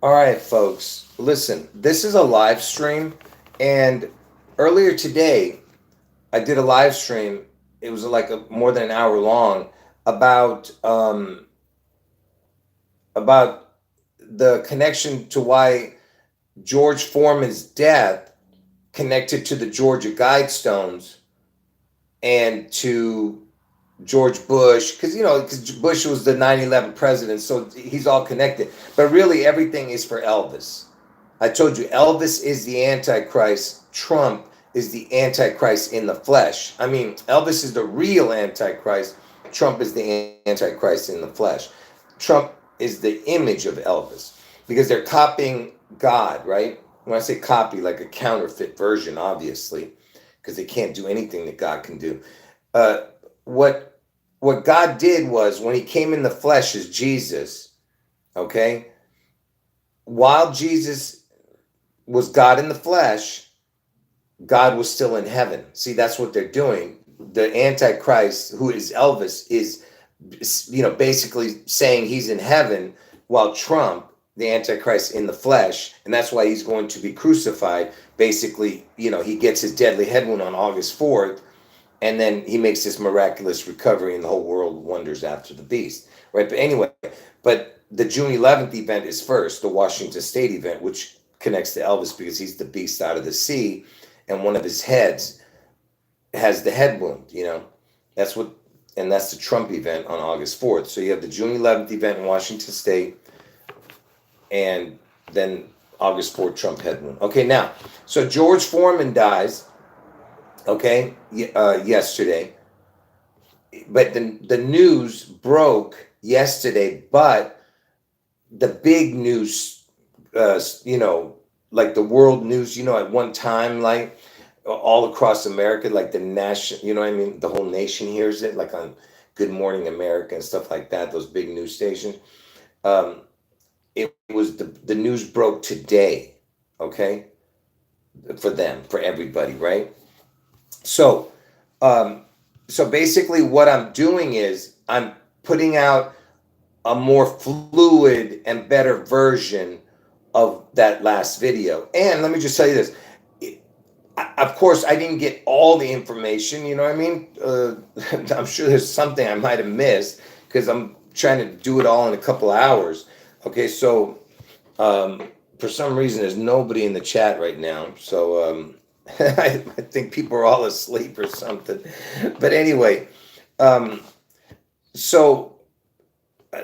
All right, folks, listen, this is a live stream. And earlier today, I did a live stream. It was like more than an hour long about about the connection to why George Foreman's death connected to the Georgia Guidestones and to George Bush, because Bush was the 9/11 president, so he's all connected. But really, everything is for Elvis. I told you, Elvis is the Antichrist. Trump is the Antichrist in the flesh. I mean, Elvis is the real Antichrist. Trump is the Antichrist in the flesh. Trump is the image of Elvis because they're copying God, right? When I say copy, like a counterfeit version, obviously, because they can't do anything that God can do. Uh, what what God did was when He came in the flesh as Jesus, okay, while Jesus was God in the flesh, God was still in heaven. See, that's what they're doing. The Antichrist, who is Elvis, is basically saying he's in heaven, while Trump, the Antichrist in the flesh, and that's why he's going to be crucified. Basically, he gets his deadly head wound on August 4th, and then he makes this miraculous recovery, and the whole world wonders after the beast, right? But anyway, but the June 11th event is first, the Washington State event, which connects to Elvis because he's the beast out of the sea, and one of his heads has the head wound. That's what, and that's the Trump event on August 4th. So you have the June 11th event in Washington State, and then August 4th Trump head wound. Okay, now, so George Foreman dies. Okay, yesterday, but the news broke yesterday, but the big news, like the world news, at one time, like all across America, like the nation, what I mean? The whole nation hears it, like on Good Morning America and stuff like that, those big news stations. Um, it was the news broke today, okay, for them, for everybody, right? So, um, so basically, what I'm doing is I'm putting out a more fluid and better version of that last video. And let me just tell you this. Of course, I didn't get all the information, you know what I mean? I'm sure there's something I might have missed because I'm trying to do it all in a couple of hours. Okay, so for some reason, there's nobody in the chat right now. So I think people are all asleep or something. But anyway, um, so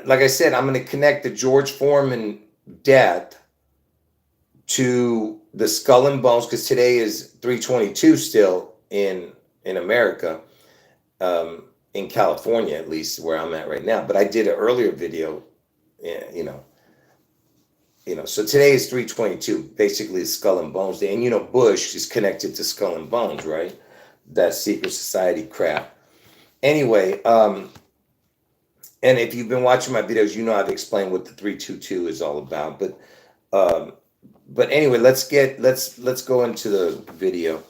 like I said, I'm going to connect the George Foreman death to the skull and bones because today is 322 still in America, in California at least where I'm at right now. But I did an earlier video, eh, you know, So today is 322, basically the skull and bones day. And Bush is connected to skull and bones, right? That secret society crap. Anyway, and if you've been watching my videos, I've explained what the 322 is all about. Um, but anyway, let's go into the video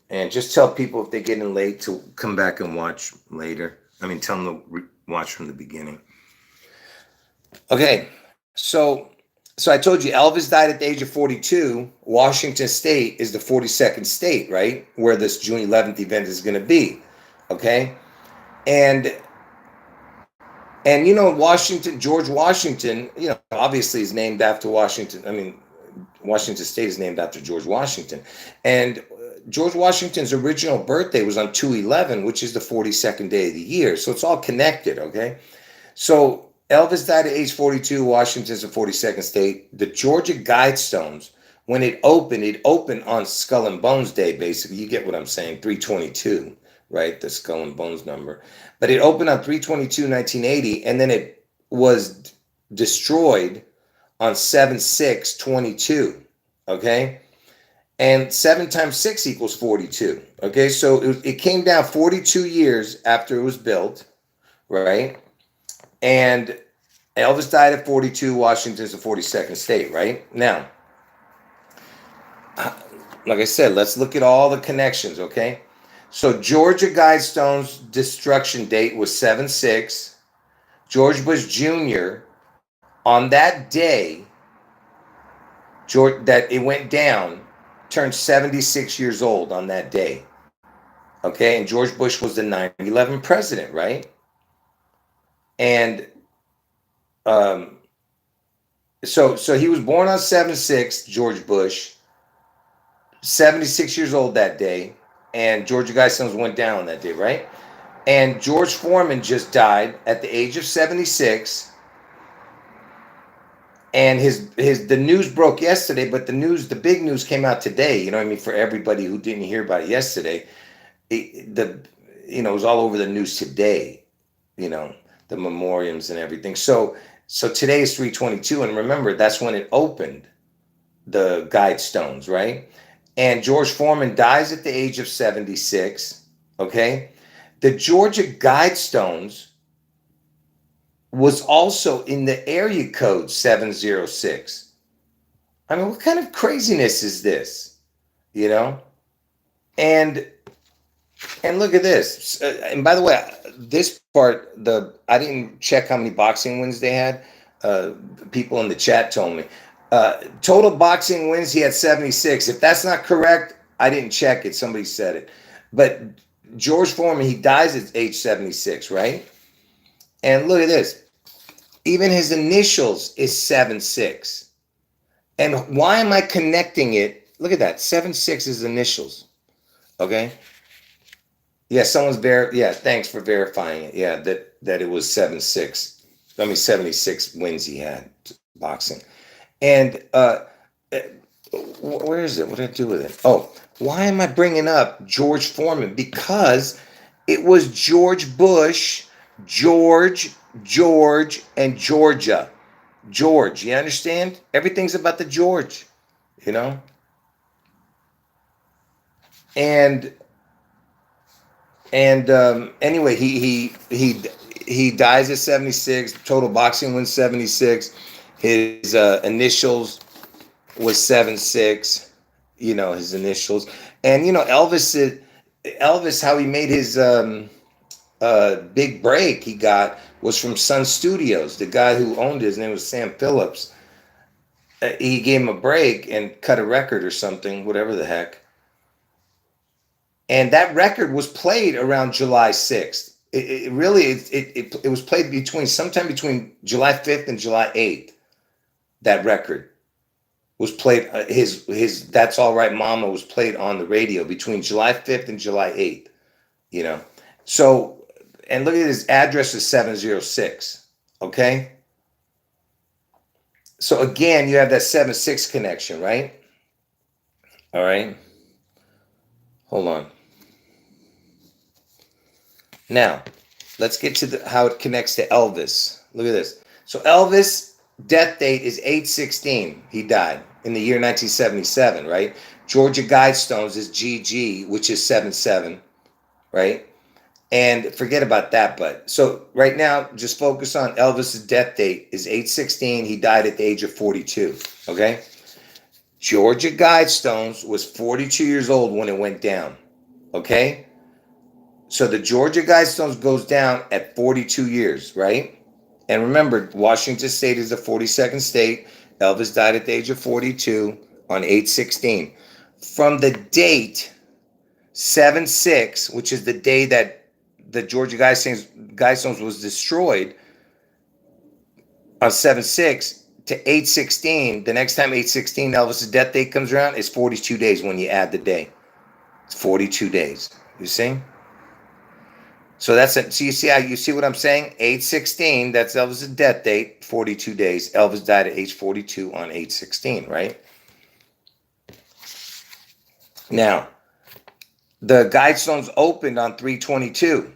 and just tell people if they get in late to come back and watch later. I mean, tell them to watch from the beginning. Okay, so I told you Elvis died at the age of 42. Washington State is the 42nd state, right, where this June 11th event is going to be. Okay, and Washington, George Washington, obviously is named after Washington. I mean, Washington State is named after George Washington, and George Washington's original birthday was on 2/11, which is the 42nd day of the year. So it's all connected. Okay, so Elvis died at age 42. Washington's the 42nd state. The Georgia Guidestones, when it opened on Skull and Bones Day, basically. You get what I'm saying, 322, right? The Skull and Bones number. But it opened on 322, 1980, and then it was destroyed on 7/6/22, okay? And 7 times 6 equals 42, okay? So it came down 42 years after it was built, right? And Elvis died at 42. Washington's the 42nd state, right? Now, like I said, let's look at all the connections, okay? So Georgia Guidestone's destruction date was 7/6. George Bush Jr. on that day George, that it went down, turned 76 years old on that day. Okay, and George Bush was the 9/11 president, right? And um, so he was born on 7/6, George Bush, 76 years old that day, and Georgia Guidestones went down that day, right? And George Foreman just died at the age of 76. And the news broke yesterday, but the big news came out today. You know what I mean? For everybody who didn't hear about it yesterday, it was all over the news today. You know, the memoriams and everything. So today is 3/22, and remember that's when it opened, the Guidestones, right? And George Foreman dies at the age of 76. Okay, the Georgia Guidestones was also in the area code 706. I mean, what kind of craziness is this? You know? And look at this. And by the way, this part, I didn't check how many boxing wins they had. People in the chat told me. Total boxing wins, he had 76. If that's not correct, I didn't check it. Somebody said it. But George Foreman, he dies at age 76, right? And look at this. Even his initials is 7/6. And why am I connecting it? Look at that. 7/6 is initials. Okay. Yeah, thanks for verifying it. Yeah, that it was 7/6. I mean 76 wins he had boxing. And where is it? What did I do with it? Oh, why am I bringing up George Foreman? Because it was George Bush, George, and Georgia. George, you understand? Everything's about the George, you know? And anyway, he dies at 76. Total boxing wins 76. His initials was 7/6. You know, his initials. And you know, Elvis, how he made his big break he got was from Sun Studios. The guy who owned it, his name was Sam Phillips. He gave him a break and cut a record or something, whatever the heck. And that record was played around July 6th. It was played sometime between July 5th and July 8th. That record was played. His That's All Right Mama was played on the radio between July 5th and July 8th. You know, so, and look at his address is 706. Okay. So again, you have that 7/6 connection, right? All right. Hold on. Now, let's get to how it connects to Elvis. Look at this. So Elvis' death date is 8/16. He died in the year 1977, right? Georgia Guidestones is GG, which is 7/7, right? And forget about that, but so right now, just focus on Elvis' death date is 8/16. He died at the age of 42, okay? Georgia Guidestones was 42 years old when it went down, okay? So the Georgia Guidestones goes down at 42 years, right? And remember, Washington State is the 42nd state. Elvis died at the age of 42 on 8/16. From the date 7/6, which is the day that the Georgia Guidestones was destroyed, on 7/6 to 8/16, the next time 8/16 Elvis' death date comes around, is 42 days when you add the day. It's 42 days. You see? So that's it. So you see what I'm saying? 8/16, that's Elvis' death date, 42 days. Elvis died at age 42 on 8/16, right? Now, the Guidestones opened on 3/22.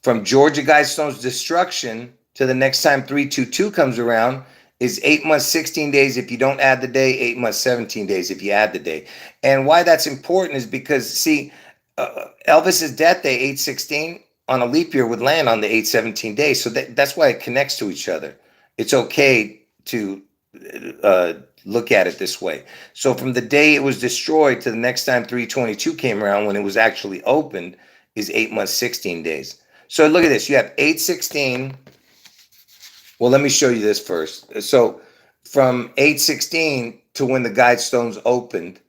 From Georgia Guidestones destruction to the next time 3/22 comes around is 8 months, 16 days if you don't add the day, 8 months, 17 days if you add the day. And why that's important is because, see, Elvis's death day, 8/16, on a leap year would land on the 8/17 days. So that's why it connects to each other. It's okay to look at it this way. So from the day it was destroyed to the next time 3/22 came around when it was actually opened is 8 months, 16 days. So look at this. You have 8/16. Well, let me show you this first. So from 8/16 to when the Guidestones opened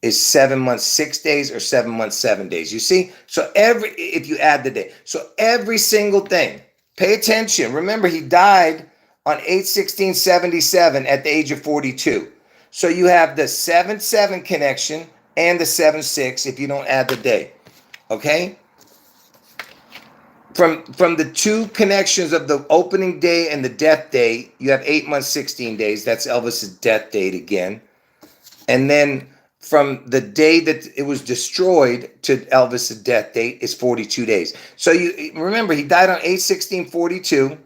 is 7 months, 6 days, or 7 months, 7 days. You see? So if you add the day, so every single thing, pay attention. Remember, he died on 8/16/77 at the age of 42. So you have the 7/7 connection and the 7/6 if you don't add the day. Okay? From the two connections of the opening day and the death day, you have 8 months, 16 days. That's Elvis's death date again. And then from the day that it was destroyed to Elvis's death date is 42 days. So you remember, he died on 8/16/42,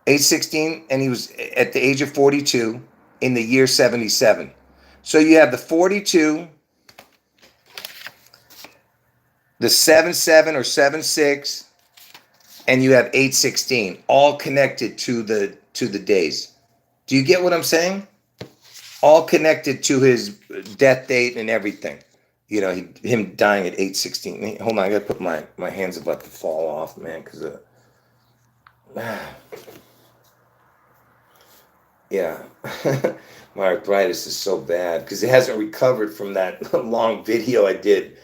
8/16, and he was at the age of 42 in the year 77. So you have the 42, the 7/7 or 7/6, and you have 8/16, all connected to the days. Do you get what I'm saying? All connected to his death date and everything. You know, him dying at 8/16. Hold on, I gotta put my hands about to fall off, man, because yeah, my arthritis is so bad because it hasn't recovered from that long video I did,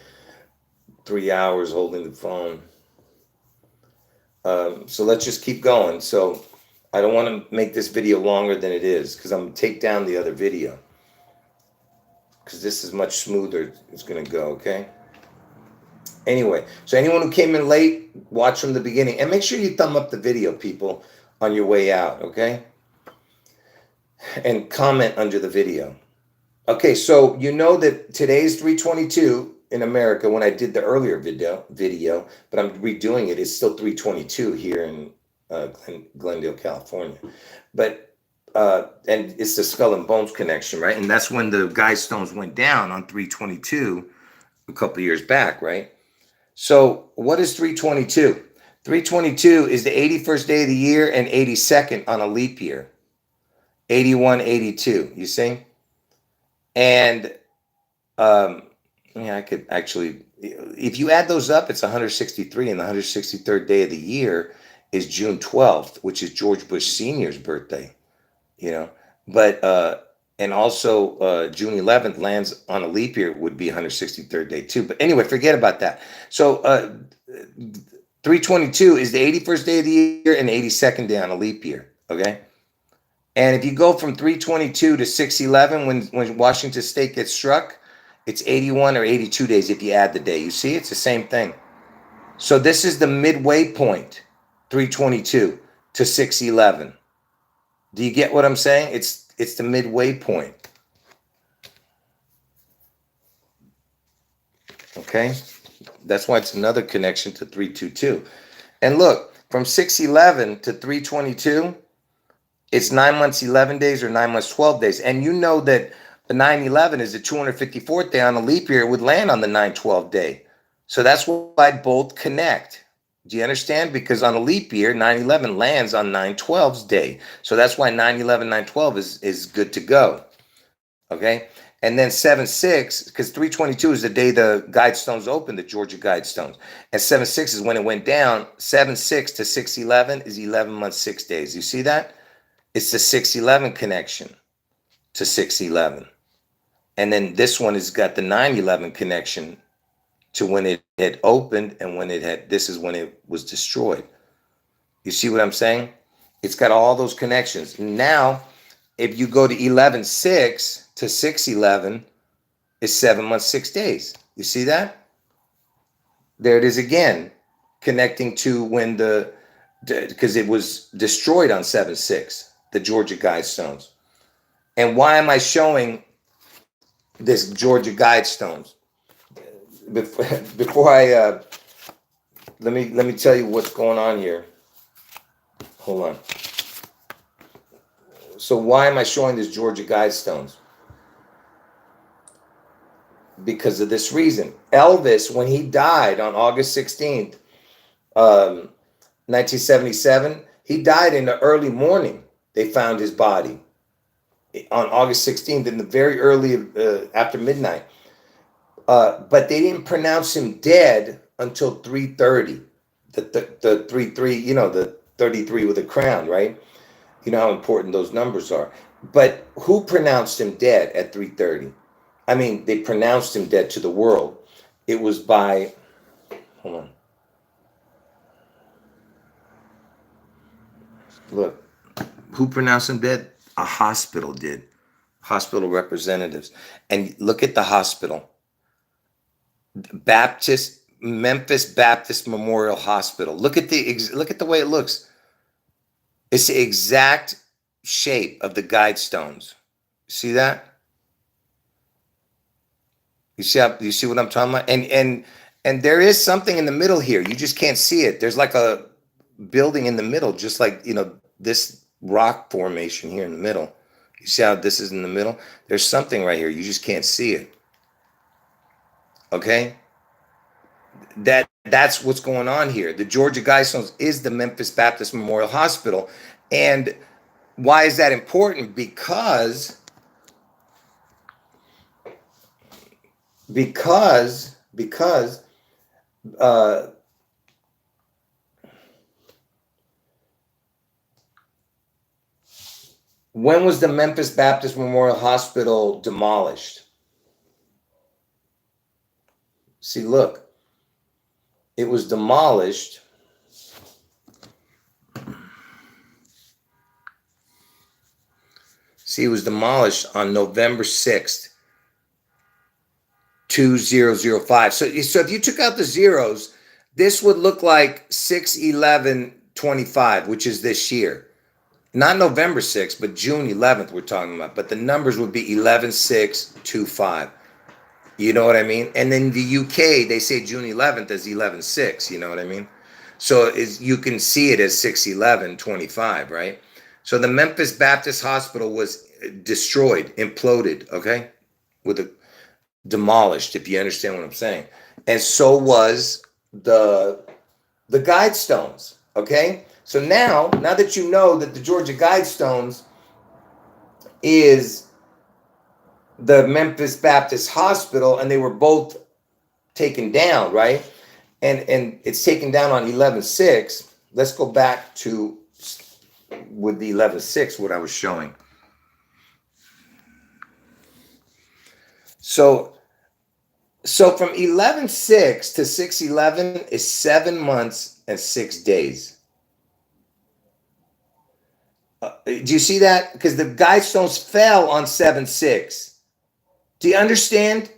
3 hours holding the phone. So let's just keep going. So I don't want to make this video longer than it is because I'm going to take down the other video because this is much smoother. It's going to go, okay? Anyway, so anyone who came in late, watch from the beginning. And make sure you thumb up the video, people, on your way out, okay? And comment under the video. Okay, so you know that today's 3/22 in America. When I did the earlier video, but I'm redoing it. It's still 3/22 here in Glendale, California. But and it's the skull and bones connection, right? And that's when the Guidestones went down on 3/22 a couple of years back, right? So what is 3/22? 3/22 is the 81st day of the year and 82nd on a leap year. 81, 82, you see? And yeah, I could actually, if you add those up, it's 163, and the 163rd day of the year is June 12th, which is George Bush Sr.'s birthday, you know. But and also June 11th lands on a leap year, would be 163rd day too. But anyway, forget about that. So 3/22 is the 81st day of the year and 82nd day on a leap year, okay? And if you go from 3/22 to 6/11, when Washington State gets struck, it's 81 or 82 days if you add the day. You see, it's the same thing. So this is the midway point, 3/22 to 6/11. Do you get what I'm saying? It's the midway point. Okay? That's why it's another connection to 3/22. And look, from 6/11 to 3/22, it's 9 months, 11 days, or 9 months, 12 days. And you know that the 9/11 is the 254th day on a leap year. It would land on the 9/12 day. So that's why both connect. Do you understand? Because on a leap year, 9/11 lands on 9/12's day. So that's why 9/11, 9/12 is good to go. Okay? And then 7/6, because 3/22 is the day the Guidestones opened, the Georgia Guidestones. And 7/6 is when it went down. 7/6 to 6/11 is 11 months, 6 days. You see that? It's the 6/11 connection to 6/11. And then this one has got the 9/11 connection to when it had opened and when it had, this is when it was destroyed. You see what I'm saying? It's got all those connections. Now, if you go to 11/6 to 6/11, it's 7 months, 6 days. You see that? There it is again, connecting to when because it was destroyed on 7/6, the Georgia Guidestones. And why am I showing this Georgia Guidestones? Before I let me tell you what's going on here. Hold on. So why am I showing this Georgia Guidestones? Because of this reason. Elvis, when he died on August 16th, 1977, he died in the early morning. They found his body on August 16th in the very early after midnight. But they didn't pronounce him dead until 3:30. The 3-3, you know, the 33 with a crown, right? You know how important those numbers are. But who pronounced him dead at 3:30? I mean, they pronounced him dead to the world. It was by, hold on. Look, who pronounced him dead? A hospital did. Hospital representatives. And look at the hospital. Memphis Baptist Memorial Hospital. Look at the way it looks. It's the exact shape of the Guidestones. See that? You see what I'm talking about? And there is something in the middle here. You just can't see it. There's like a building in the middle, just like, this rock formation here in the middle. You see how this is in the middle? There's something right here. You just can't see it. Okay? That's what's going on here. The Georgia Guidestones is the Memphis Baptist Memorial Hospital. And why is that important? Because uh, when was the Memphis Baptist Memorial Hospital demolished? See, look. It was demolished. See, it was demolished on November 6th, 2005. So if you took out the zeros, this would look like 6/11/25, which is this year. Not November 6th, but June 11th we're talking about. But the numbers would be 11/6/25. You know what I mean? And then the UK, they say June 11th as 11/6. You know what I mean? So you can see it as 6/11/25, right? So the Memphis Baptist Hospital was destroyed, imploded, okay? Demolished, if you understand what I'm saying. And so was the Guidestones, okay? So now that you know that the Georgia Guidestones is the Memphis Baptist Hospital, and they were both taken down, right? And it's taken down on 11/6. Let's go back to with the 11/6, what I was showing. So from 11/6 to 6/11 is 7 months and 6 days. Do you see that? Because the Guidestones fell on 7/6. Do you understand?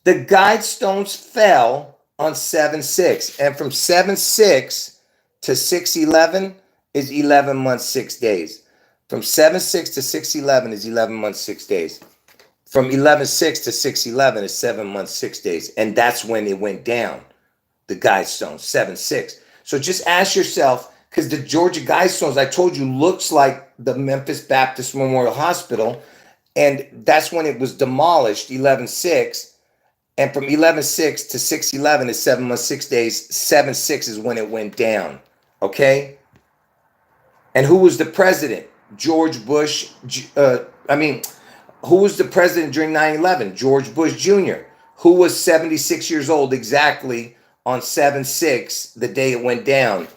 The Guidestones fell on 7/6, and from 7/6 to 6/11 is 11 months, 6 days. From 7/6 to 6/11 is 11 months, 6 days. From 11/6 to 6/11 is 7 months, 6 days, and that's when it went down. The Guidestones, 7/6. So just ask yourself, because the Georgia Guidestones, I told you, looks like the Memphis Baptist Memorial Hospital. And that's when it was demolished, 11/6. And from 11/6 to 6/11 is 7 months, 6 days. 7/6 is when it went down. Okay? And who was the president? George Bush. Who was the president during 9/11? George Bush Jr., who was 76 years old exactly on 7/6, the day it went down.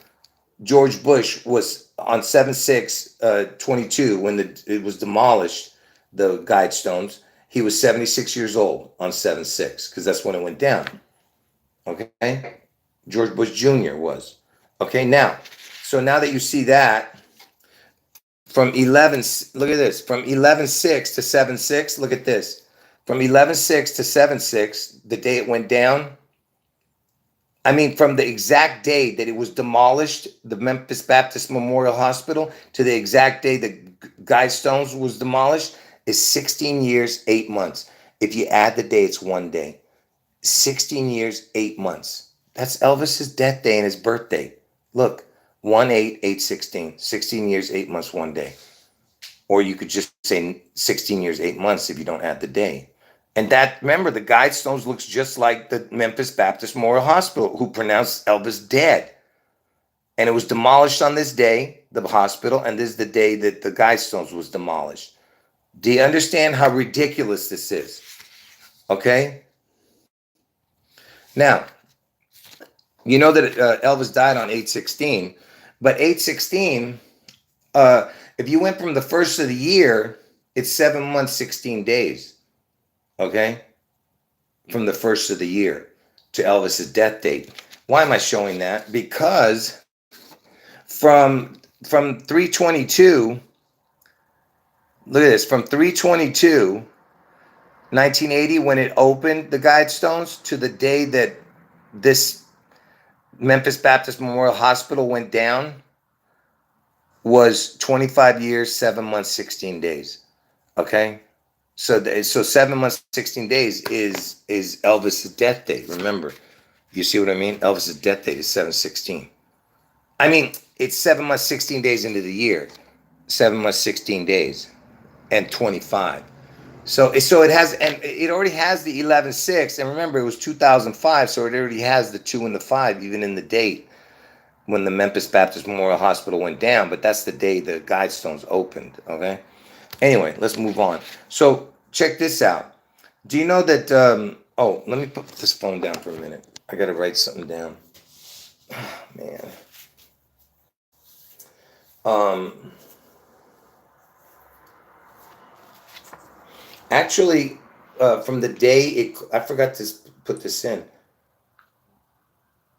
George Bush was on 7/6/22 when it was demolished. The Guidestones, he was 76 years old on 7/6, because that's when it went down. Okay? George Bush Jr. was. Okay, now that you see that, from 11, look at this, from 11/6 to 7/6, look at this. From 11/6 to 7/6, the day it went down, from the exact day that it was demolished, the Memphis Baptist Memorial Hospital, to the exact day the Guidestones was demolished, is 16 years, 8 months. If you add the day, it's 1 day. 16 years, 8 months. That's Elvis's death day and his birthday. Look, 1/8/8/16. 16 years, 8 months, 1 day. Or you could just say 16 years, 8 months if you don't add the day. And remember, the Guidestones looks just like the Memphis Baptist Memorial Hospital, who pronounced Elvis dead. And it was demolished on this day, the hospital, and this is the day that the Guidestones was demolished. Do you understand how ridiculous this is? Okay? Now, you know that Elvis died on 8/16, but 8/16 If you went from the first of the year, it's 7 months, 16 days. Okay? From the first of the year to Elvis's death date. Why am I showing that? Because from 322, look at this, from 322, 1980, when it opened the Guidestones, to the day that this Memphis Baptist Memorial Hospital went down, was 25 years, 7 months, 16 days. Okay? So 7 months, 16 days is Elvis's death date. Remember, you see what I mean? Elvis's death date is 7/16. I mean, it's 7 months, 16 days into the year. 7 months, 16 days, and 25. So it has, and it already has the 11/6. And remember, it was 2005, so it already has the 2 and the 5, even in the date when the Memphis Baptist Memorial Hospital went down. But that's the day the Guidestones opened. Okay. Anyway, let's move on. So check this out. Do you know that? Oh, let me put this phone down for a minute. I got to write something down. Oh, man. Actually, from the day I forgot to put this in.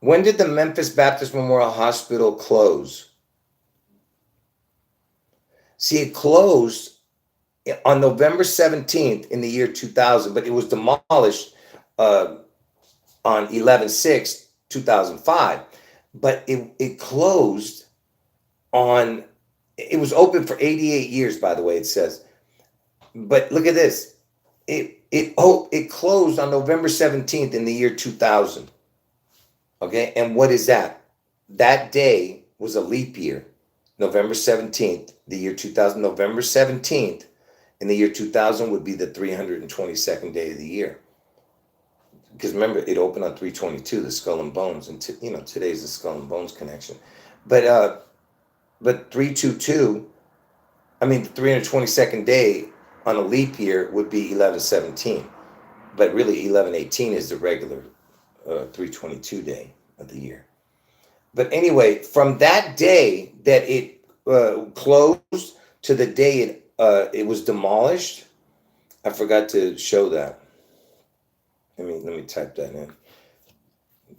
When did the Memphis Baptist Memorial Hospital close? See, it closed on November 17th in the year 2000, but it was demolished on 11/6/2005. But it closed on, it was open for 88 years, by the way, it says. But look at this. It closed on November 17th in the year 2000. Okay, and what is that? That day was a leap year. November 17th, the year 2000, November 17th in the year 2000 would be the 322nd day of the year. Because remember, it opened on 322, the Skull and Bones, and today's the Skull and Bones connection. But 322, I mean, the 322nd day on a leap year would be 11/17. But really, 11/18 is the regular 322 day of the year. But anyway, from that day that it closed to the day it was demolished, I forgot to show that. Let me type that in.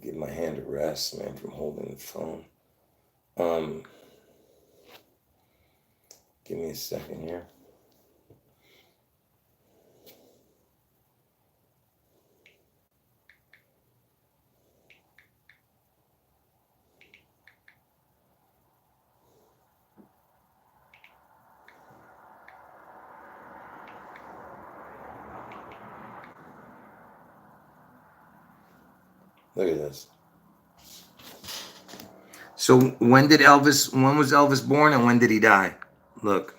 Give my hand a rest, man, from holding the phone. Give me a second here. Look at this. So when was Elvis born and when did he die? Look.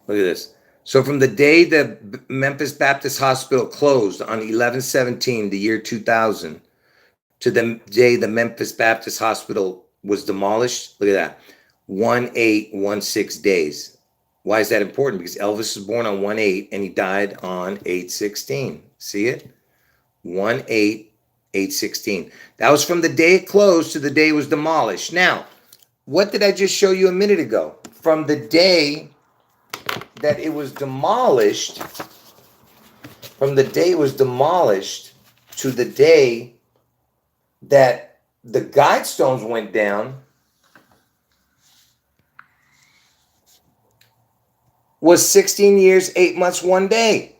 Look at this. So from the day the Memphis Baptist Hospital closed on 11/17, the year 2000, to the day the Memphis Baptist Hospital was demolished, look at that, 1816 days. Why is that important? Because Elvis was born on 18 and he died on 8/16. See it? 18/8/16. That was from the day it closed to the day it was demolished. Now, what did I just show you a minute ago? From the day that it was demolished, to the day that the Guidestones went down, was 16 years, 8 months, 1 day.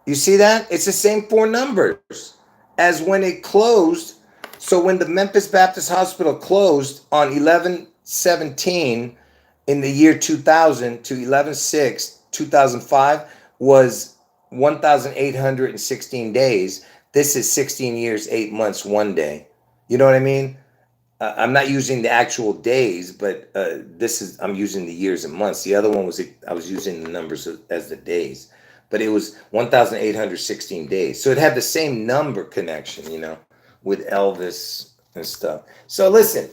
You see that? It's the same 4 numbers as when it closed. So when the Memphis Baptist Hospital closed on 11/17 in the year 2000 to 11/6/2005 was 1,816 days. This is 16 years, 8 months, 1 day. You know what I mean? I'm not using the actual days, but I'm using the years and months. The other one I was using the numbers as the days, but it was 1,816 days. So it had the same number connection, with Elvis and stuff. So listen,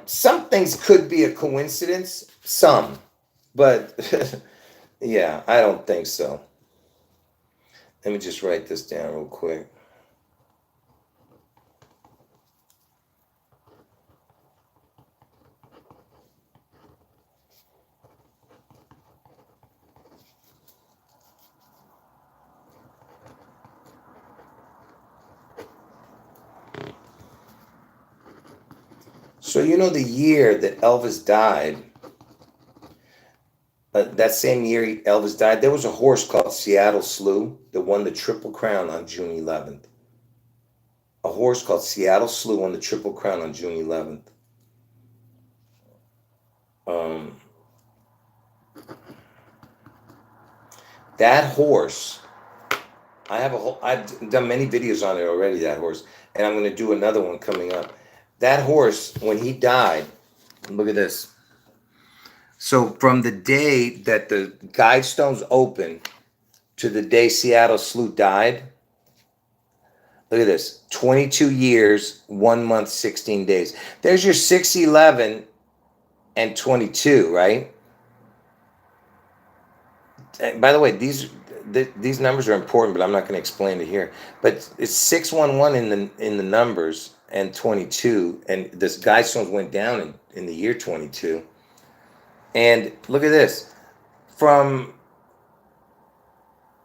some things could be a coincidence, but yeah, I don't think so. Let me just write this down real quick. So you know the year that Elvis died, that same year Elvis died, there was a horse called Seattle Slew that won the Triple Crown on June 11th. A horse called Seattle Slew won the Triple Crown on June 11th. Um, that horse, I've done many videos on it already, that horse, and I'm going to do another one coming up. That horse, when he died, look at this. So from the day that the Guidestones opened to the day Seattle Slew died, look at this. 22 years, 1 month, 16 days. There's your 6, 11, and 22, right? And by the way, these numbers are important, but I'm not going to explain it here. But it's 611 in the numbers and 22, and this Guidestones went down in the year 22. And look at this. And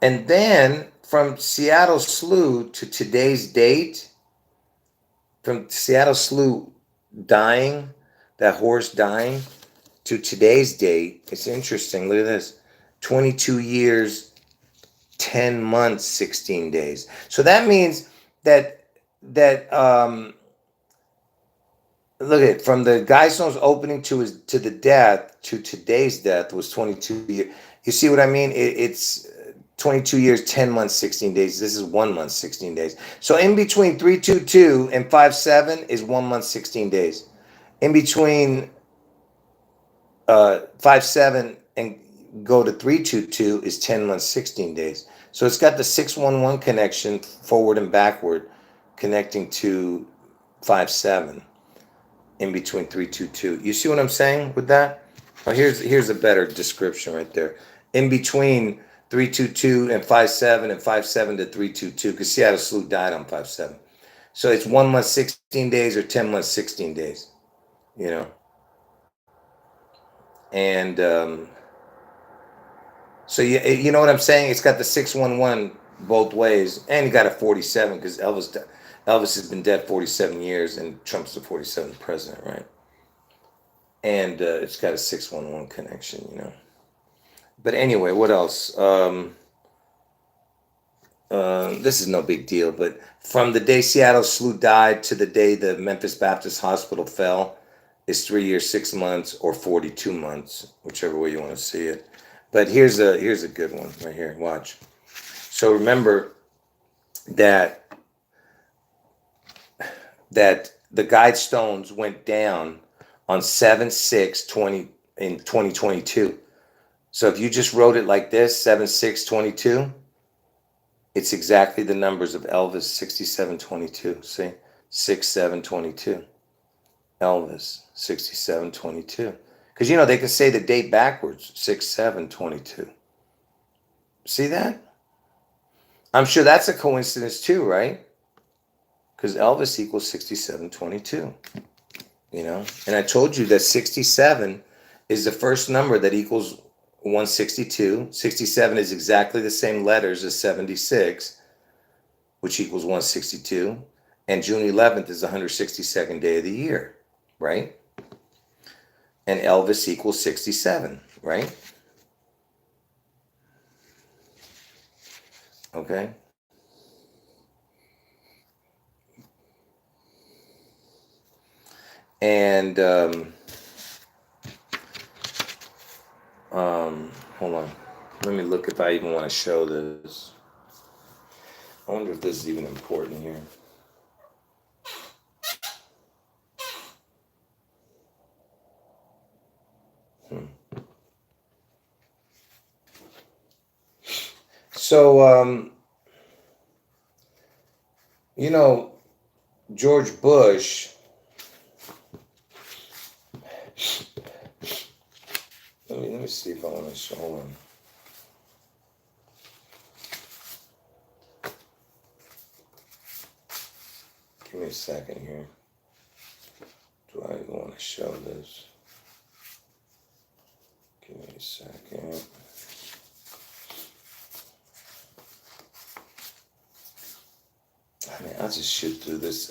then from Seattle Slew to today's date, from Seattle Slew dying, that horse dying, to today's date, it's interesting. Look at this. 22 years, 10 months, 16 days. So that means that look at it, from the Guidestones opening to the death to today's death was 22 years. You see what I mean? It's 22 years, 10 months, 16 days. This is 1 month, 16 days. So in between 322 and 57 is 1 month, 16 days. In between 57 and go to 322 is 10 months, 16 days. So it's got the 611 connection forward and backward, connecting to 57 in between 322. You see what I'm saying with that? Oh, here's a better description right there. In between 322 and 57 to 322, because Seattle Slew died on 57. So it's 1 month, 16 days or 10 months, 16 days, you know. And so you know what I'm saying? It's got the 611 both ways, and you got a 47 because Elvis has been dead 47 years, and Trump's the 47th president, right? And it's got a 611 connection, you know. But anyway, what else? This is no big deal, but from the day Seattle Slew died to the day the Memphis Baptist Hospital fell is 3 years, 6 months, or 42 months, whichever way you want to see it. But here's a good one right here. Watch. So remember that the Guidestones went down on 7/6/20 in 2022. So if you just wrote it like this, 7/6/22, it's exactly the numbers of Elvis 6722. See? 6/7/22. Elvis 6722. Because you know they can say the date backwards, 6/7/22. See that? I'm sure that's a coincidence too, right? Because Elvis equals 6722. You know? And I told you that 67 is the first number that equals 162. 67 is exactly the same letters as 76, which equals 162. And June 11th is the 162nd day of the year, right? And Elvis equals 67, right? Okay. And hold on. Let me look if I even want to show this. I wonder if this is even important here. So, you know, George Bush, let me see if I want to show him. Give me a second here. Do I even want to show this? Give me a second. I mean, I'll just shoot through this.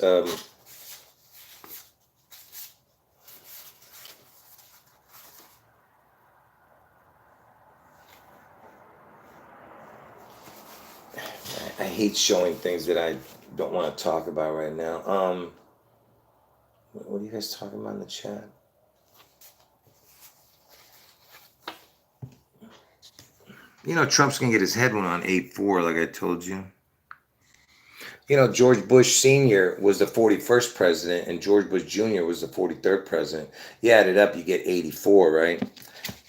hate showing things that I don't want to talk about right now. What are you guys talking about in the chat? You know, Trump's gonna get his head one on 8-4, like I told you. You know, George Bush Sr. was the 41st president, and George Bush Jr. was the 43rd president. You add it up, you get 84, right?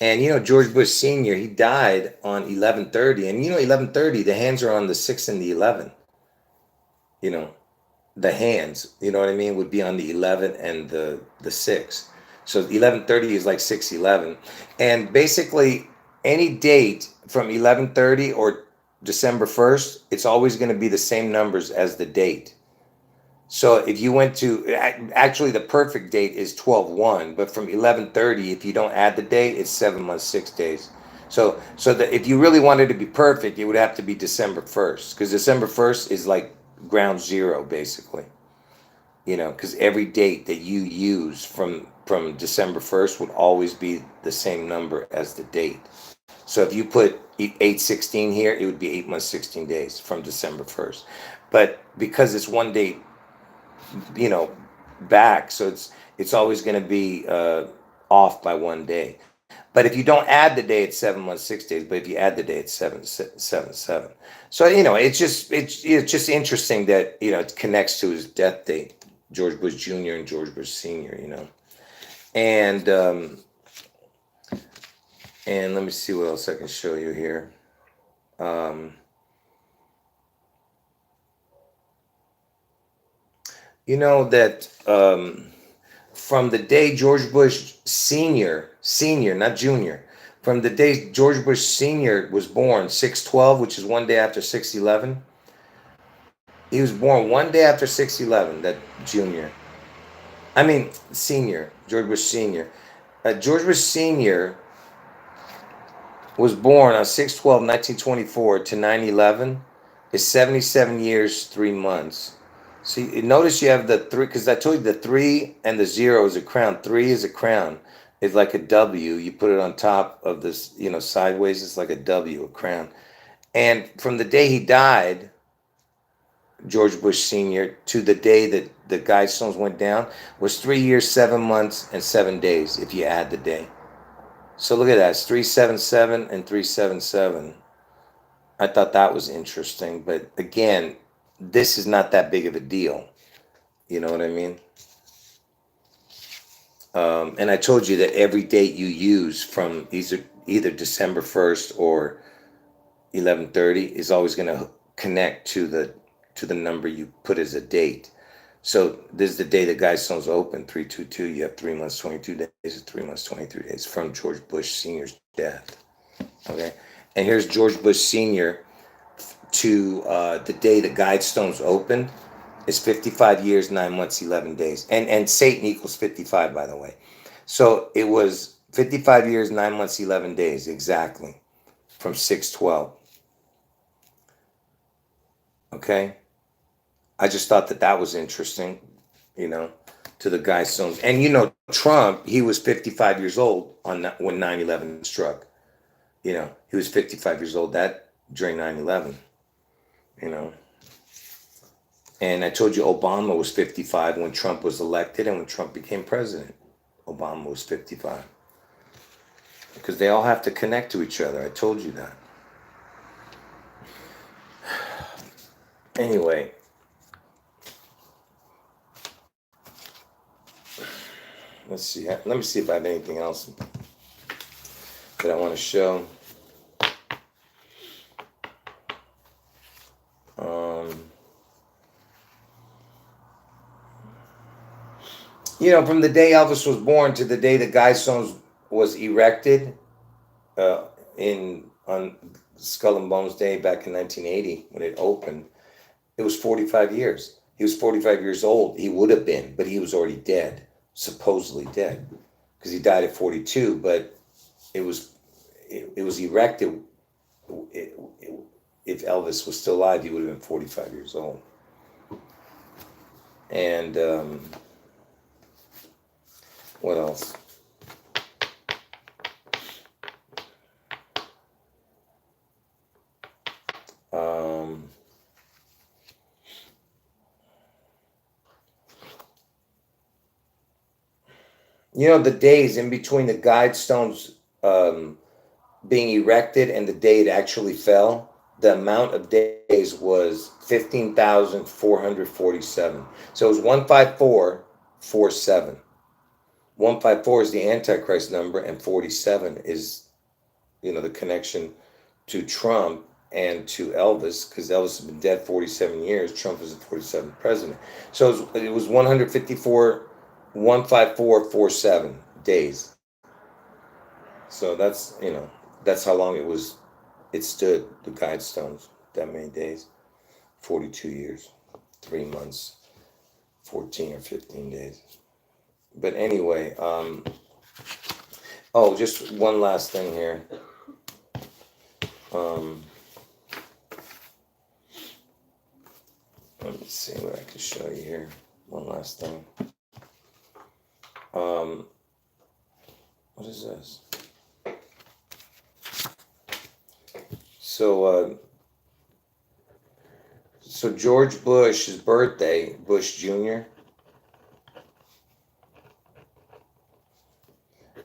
And you know, George Bush Sr., he died on 11/30, and you know, 11/30, the hands are on the 6 and the 11. You know, the hands, you know what I mean, would be on the 11 and the 6. So 11/30 is like 6/11, and basically any date from 11/30 or December 1st, it's always going to be the same numbers as the date. So if you went to, actually the perfect date is 12/1, but from 11/30, if you don't add the date, it's 7 months, 6 days. So that if you really wanted to be perfect, it would have to be December 1st, because December 1st is like ground zero, basically. You know, because every date that you use from December 1st would always be the same number as the date. So if you put 8/16 here, it would be 8 months, 16 days from December 1st. But because it's one date, you know, back, so it's always going to be off by one day. But if you don't add the day, it's 7 months, 6 days. But if you add the day, it's 7/7. So you know, it's just interesting that, you know, it connects to his death date, George Bush Jr. and George Bush Sr. You know, and let me see what else I can show you here. You know that from the day George Bush Sr., not Junior, from the day George Bush Sr. was born, 6/12, which is one day after 6/11. He was born one day after 6/11, that Junior. I mean, Senior, George Bush Sr. George Bush Sr. was born on 6/12/1924 to 9/11. Is 77 years, 3 months. See, notice you have the 3, because I told you the 3 and the 0 is a crown. 3 is a crown. It's like a W. You put it on top of this, you know, sideways. It's like a W, a crown. And from the day he died, George Bush Sr., to the day that the Guidestones went down, was 3 years, 7 months, and 7 days, if you add the day. So look at that. It's 377 and 377. I thought that was interesting. But again, this is not that big of a deal. You know what I mean? And I told you that every date you use from either December 1st or 11/30 is always going to connect to the number you put as a date. So this is the day the Guidestones open, 3/22. You have 3 months, 22 days, 3 months, 23 days from George Bush Sr.'s death. Okay, and here's George Bush Sr. to the day the Guidestones opened. Is 55 years, 9 months, 11 days. And Satan equals 55, by the way. So it was 55 years, 9 months, 11 days, exactly, from 6/12. Okay? I just thought that was interesting, you know, to the Guidestones. And, you know, Trump, he was 55 years old when 9/11 struck. You know, he was 55 years old during 9/11, you know. And I told you Obama was 55 when Trump was elected, and when Trump became president, Obama was 55. Because they all have to connect to each other. I told you that. Anyway. Let's see. Let me see if I have anything else that I want to show. You know, from the day Elvis was born to the day the Guidestones was erected on Skull and Bones Day back in 1980 when it opened, it was 45 years. He was 45 years old. He would have been, but he was already dead, supposedly dead, because he died at 42. But it was erected. If Elvis was still alive, he would have been 45 years old. And what else? You know, the days in between the Guidestones being erected and the day it actually fell, the amount of days was 15,447. So it was 15447. 154 is the Antichrist number, and 47 is, the connection to Trump and to Elvis, because Elvis has been dead 47 years. Trump is the 47th president. So it was 154 days. So that's how long it stood, the Guidestones, that many days. 42 years, 3 months, 14 or 15 days. But anyway, just one last thing here. Let me see what I can show you here. One last thing. What is this? So George Bush's birthday, Bush Jr.,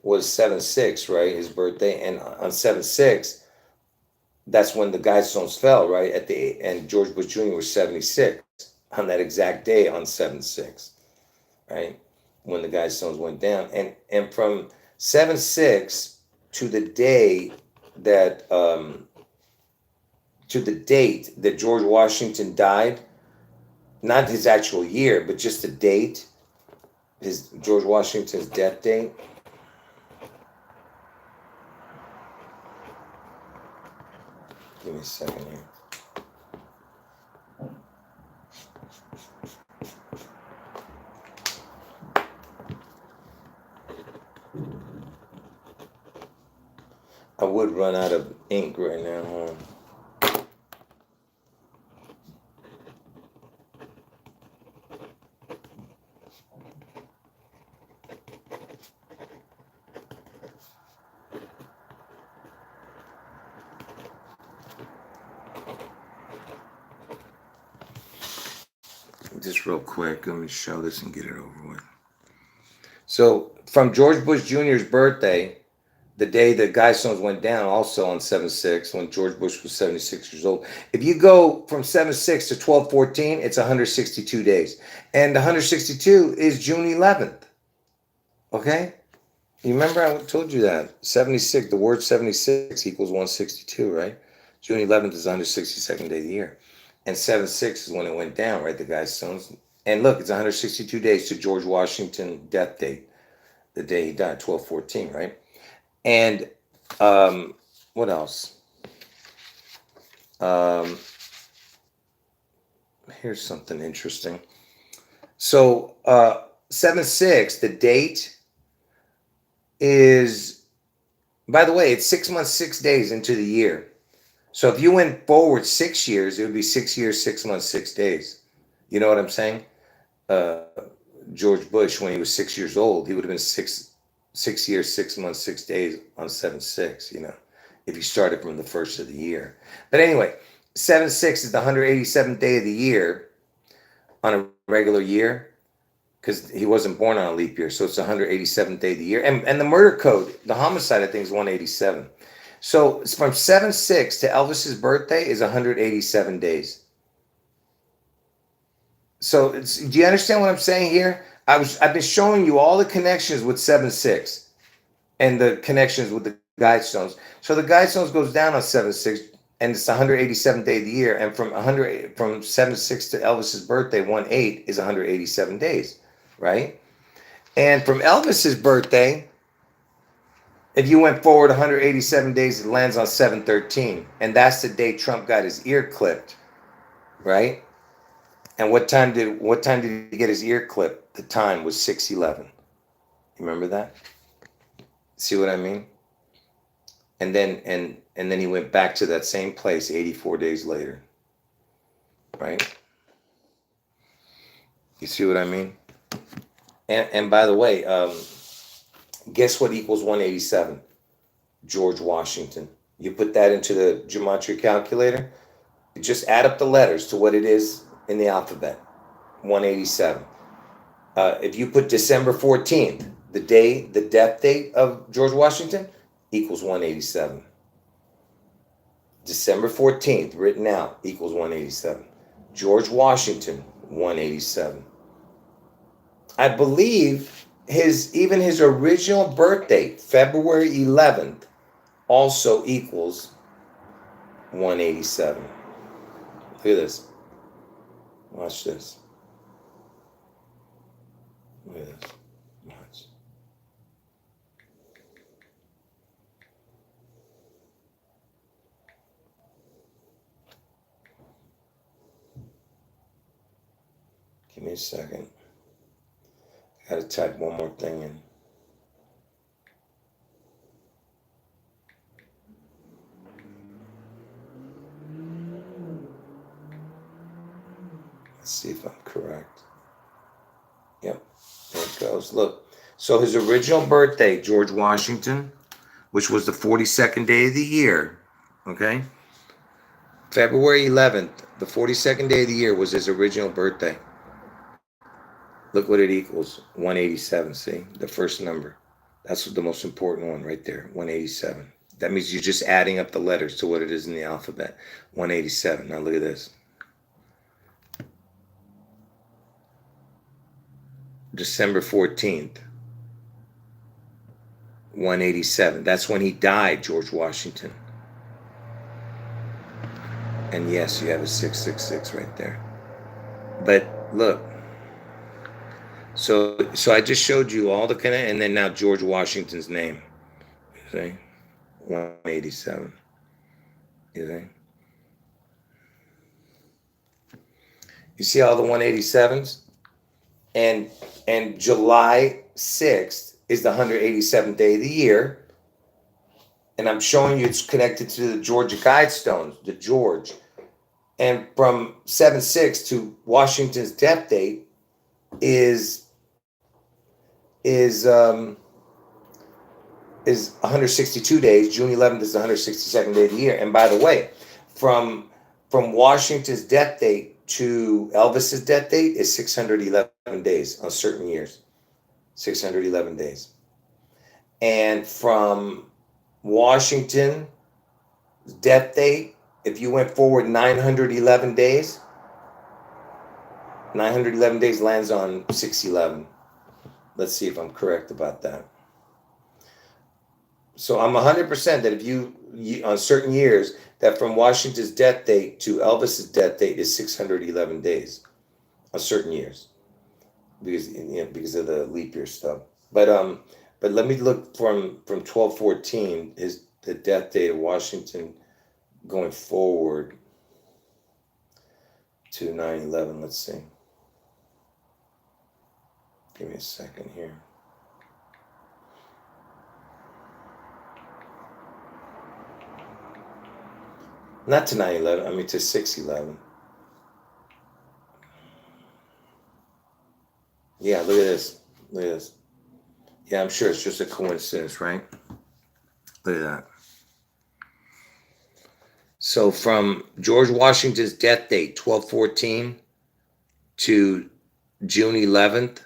was 7/6, right? His birthday, and on 7/6, that's when the Guidestones fell, right? And George Bush Jr. was 76 on that exact day on 7/6, right? When the Guidestones went down, and from 7/6 to the day that to the date that George Washington died, not his actual year, but just the date, his George Washington's death date. Give me a second here. I would run out of ink right now, huh? Just real quick, let me show this and get it over with. So from George Bush Jr.'s birthday, the day the Guidestones went down, also on 7/6, when George Bush was 76 years old. If you go from 7/6 to 12/14, it's 162 days. And 162 is June 11th. Okay? You remember I told you that. 76, the word 76 equals 162, right? June 11th is the 162nd day of the year. And 7/6 is when it went down, right? The Guidestones. And look, it's 162 days to George Washington death date, the day he died, 12/14, right? And what else? Here's something interesting. So 7/6, the date is, by the way, it's 6 months, 6 days into the year. So if you went forward 6 years, it would be 6 years, 6 months, 6 days. You know what I'm saying? George Bush, when he was 6 years old, he would have been 6 years, 6 months, 6 days on 7/6, if you started from the first of the year. But anyway, 7/6 is the 187th day of the year on a regular year, because he wasn't born on a leap year. So it's the 187th day of the year. And the murder code, the homicide, I think, is 187. So it's from 7/6 to Elvis's birthday is 187 days. So do you understand what I'm saying here? I've been showing you all the connections with 7/6 and the connections with the Guidestones. So the Guidestones goes down on 7/6, and it's the 187th day of the year. And from 7/6 to Elvis's birthday, 1/8 is 187 days, right? And from Elvis's birthday, if you went forward 187 days, it lands on 7/13, and that's the day Trump got his ear clipped, right? And what time did he get his ear clipped? The time was 6:11. You remember that? See what I mean? And then he went back to that same place 84 days later, right? You see what I mean? And by the way, guess what equals 187? George Washington. You put that into the gematria calculator, just add up the letters to what it is in the alphabet. 187. If you put December 14th, the death date of George Washington equals 187. December 14th, written out, equals 187. George Washington, 187. I believe even his original birth date, February 11th, also equals 187. Look at this. Watch this. Look at this. Watch. Give me a second. I gotta type one more thing in. Let's see if I'm correct. Yep, there it goes. Look, so his original birthday, George Washington, which was the 42nd day of the year, okay? February 11th, the 42nd day of the year was his original birthday. Look what it equals, 187, see? The first number. That's the most important one right there, 187. That means you're just adding up the letters to what it is in the alphabet, 187. Now look at this. December 14th, 187. That's when he died, George Washington. And yes, you have a 666 right there. But look, so I just showed you all the connect, and then now George Washington's name. You see? 187. You see? You see all the 187s? And July 6th is the 187th day of the year. And I'm showing you it's connected to the Georgia Guidestones, the George. And from 7/6 to Washington's death date is 162 days. June 11th is the 162nd day of the year. And by the way, from Washington's death date to Elvis's death date is 611 days on certain years. 611 days. And from Washington's death date, if you went forward 911 days, 911 days lands on 611. Let's see if I'm correct about that. So I'm 100% that if you on certain years, that from Washington's death date to Elvis's death date is 611 days on certain years, because of the leap year stuff. But let me look from 1214 is the death date of Washington going forward to 9/11. Let's see. Give me a second here. Not to 9/11, I mean to 6/11. Yeah, look at this. Look at this. Yeah, I'm sure it's just a coincidence, right? Look at that. So from George Washington's death date, 12/14, to June 11th,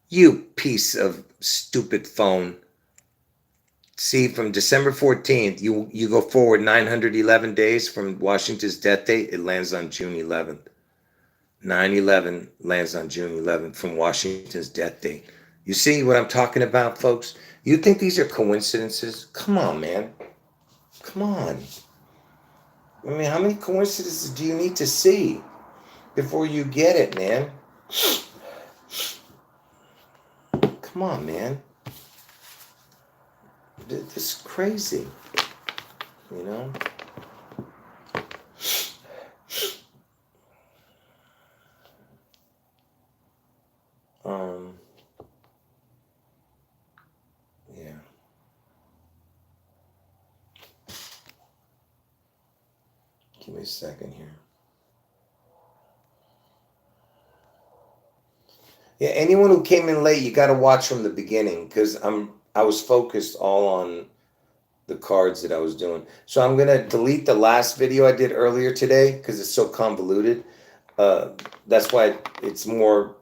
you piece of stupid phone. See, from December 14th, you go forward 911 days from Washington's death date, it lands on June 11th. 9/11 lands on June 11th from Washington's death date. You see what I'm talking about, folks? You think these are coincidences? Come on, man. Come on. I mean, how many coincidences do you need to see before you get it, man? Come on, man. This is crazy, you know? Yeah. Give me a second here. Yeah, anyone who came in late, you got to watch from the beginning, because I was focused all on the cards that I was doing. So I'm going to delete the last video I did earlier today because it's so convoluted. That's why it's more,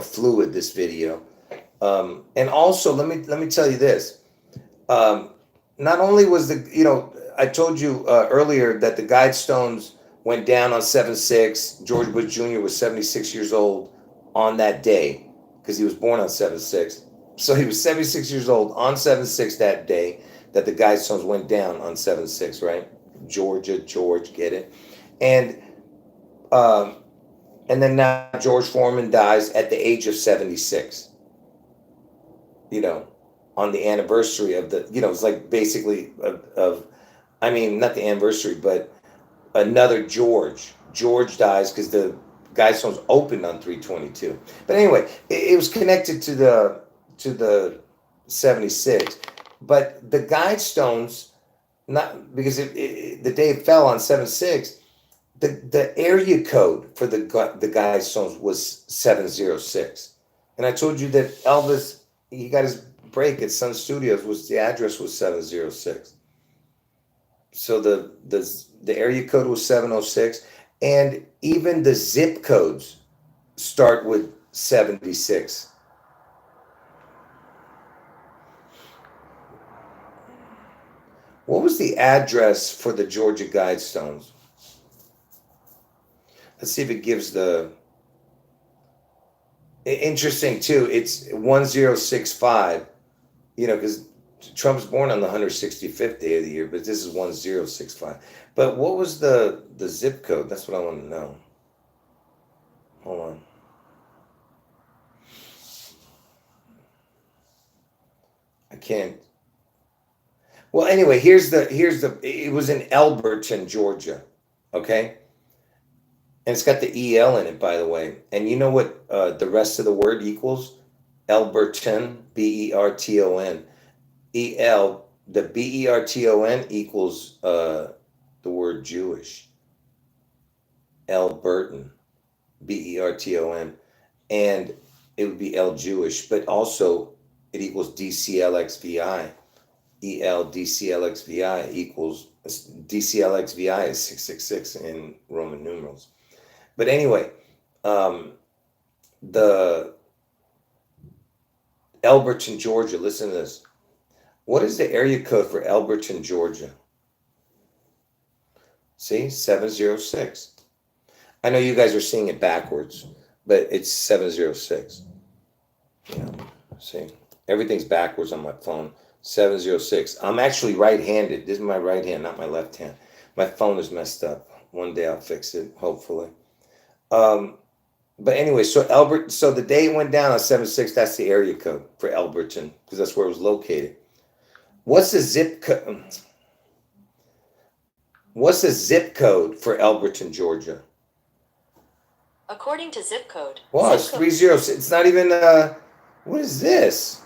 fluid, this video. And also, let me tell you this. Um, Not only was I told you earlier that the Guidestones went down on 7/6. George Bush Jr. was 76 years old on that day because he was born on 7/6. So he was 76 years old on 7/6 that day that the Guidestones went down on 7/6, right? George, get it? And um, and then now George Foreman dies at the age of 76. You know, on the anniversary of it's like basically I mean, not the anniversary, but another George. George dies because the Guidestones opened on 3/22. But anyway, it was connected to the 76. But the Guidestones, not because the day it fell on 7/6, the area code for the Guidestones was 706. And I told you that Elvis, he got his break at Sun Studios, the address was 706. So the area code was 706, and even the zip codes start with 76. What was the address for the Georgia Guidestones? Let's see if it gives the. Interesting too. It's 1065. Because Trump's born on the 165th day of the year, but this is 1065. But what was the zip code? That's what I want to know. Hold on. I can't. Well, anyway, it was in Elberton, Georgia. Okay? And it's got the EL in it, by the way. And you know what the rest of the word equals? Elberton, Berton. EL, the Berton equals the word Jewish. Elberton, Berton. And it would be L Jewish, but also it equals DCLXVI. EL DCLXVI equals DCLXVI is 666 in Roman numerals. But anyway, the Elberton, Georgia. Listen to this. What is the area code for Elberton, Georgia? See, 706. I know you guys are seeing it backwards, but it's 706. See, everything's backwards on my phone. 706. I'm actually right-handed. This is my right hand, not my left hand. My phone is messed up. One day I'll fix it, hopefully. But anyway, so the day it went down on 7/6, that's the area code for Elberton, because that's where it was located. What's the zip code? What's the zip code for Elberton, Georgia? According to zip code. Wow, it's 306. It's not even what is this?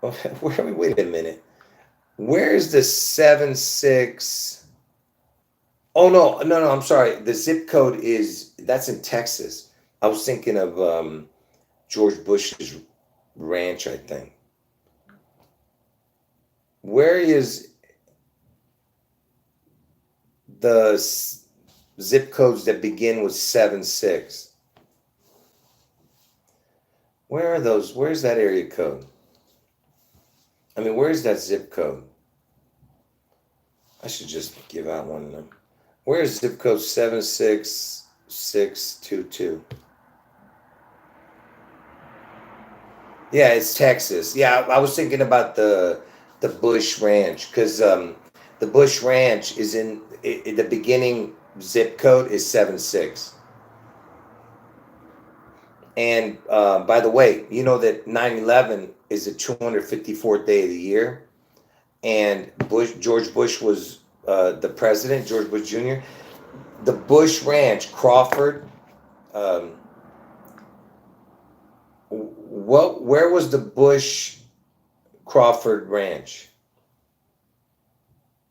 Wait a minute. Where is the 76? Oh no, I'm sorry. The zip code that's in Texas. I was thinking of George Bush's ranch, I think. Where is the zip codes that begin with 76? Where are those? Where's that area code? I mean, where's that zip code? I should just give out one of them. Where's zip code 76622? Yeah, it's Texas. Yeah, I was thinking about the Bush Ranch, because the Bush Ranch is in the beginning zip code is 76. And by the way, you know that 9/11 is the 254th day of the year, and George Bush was the president, George Bush Jr. The Bush Ranch, Crawford. Where was the Bush Crawford Ranch?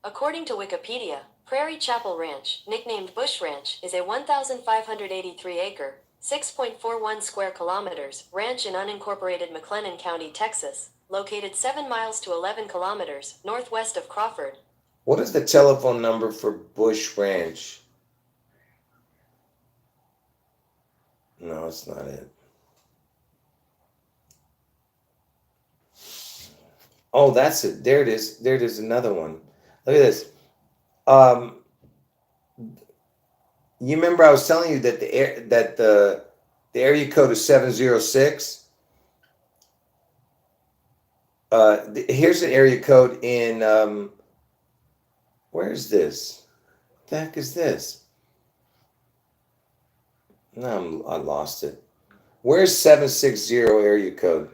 According to Wikipedia, Prairie Chapel Ranch, nicknamed Bush Ranch, is a 1,583-acre, 6.41 square kilometers ranch in unincorporated McLennan County, Texas, located 7 miles to 11 kilometers northwest of Crawford. What is the telephone number for Bush Ranch? No, it's not it. Oh, that's it. There it is. There it is. Another one. Look at this. Um, you remember I was telling you that the area code is 706. Here's an area code in where is this? What the heck is this? No, I lost it. Where's 760 area code?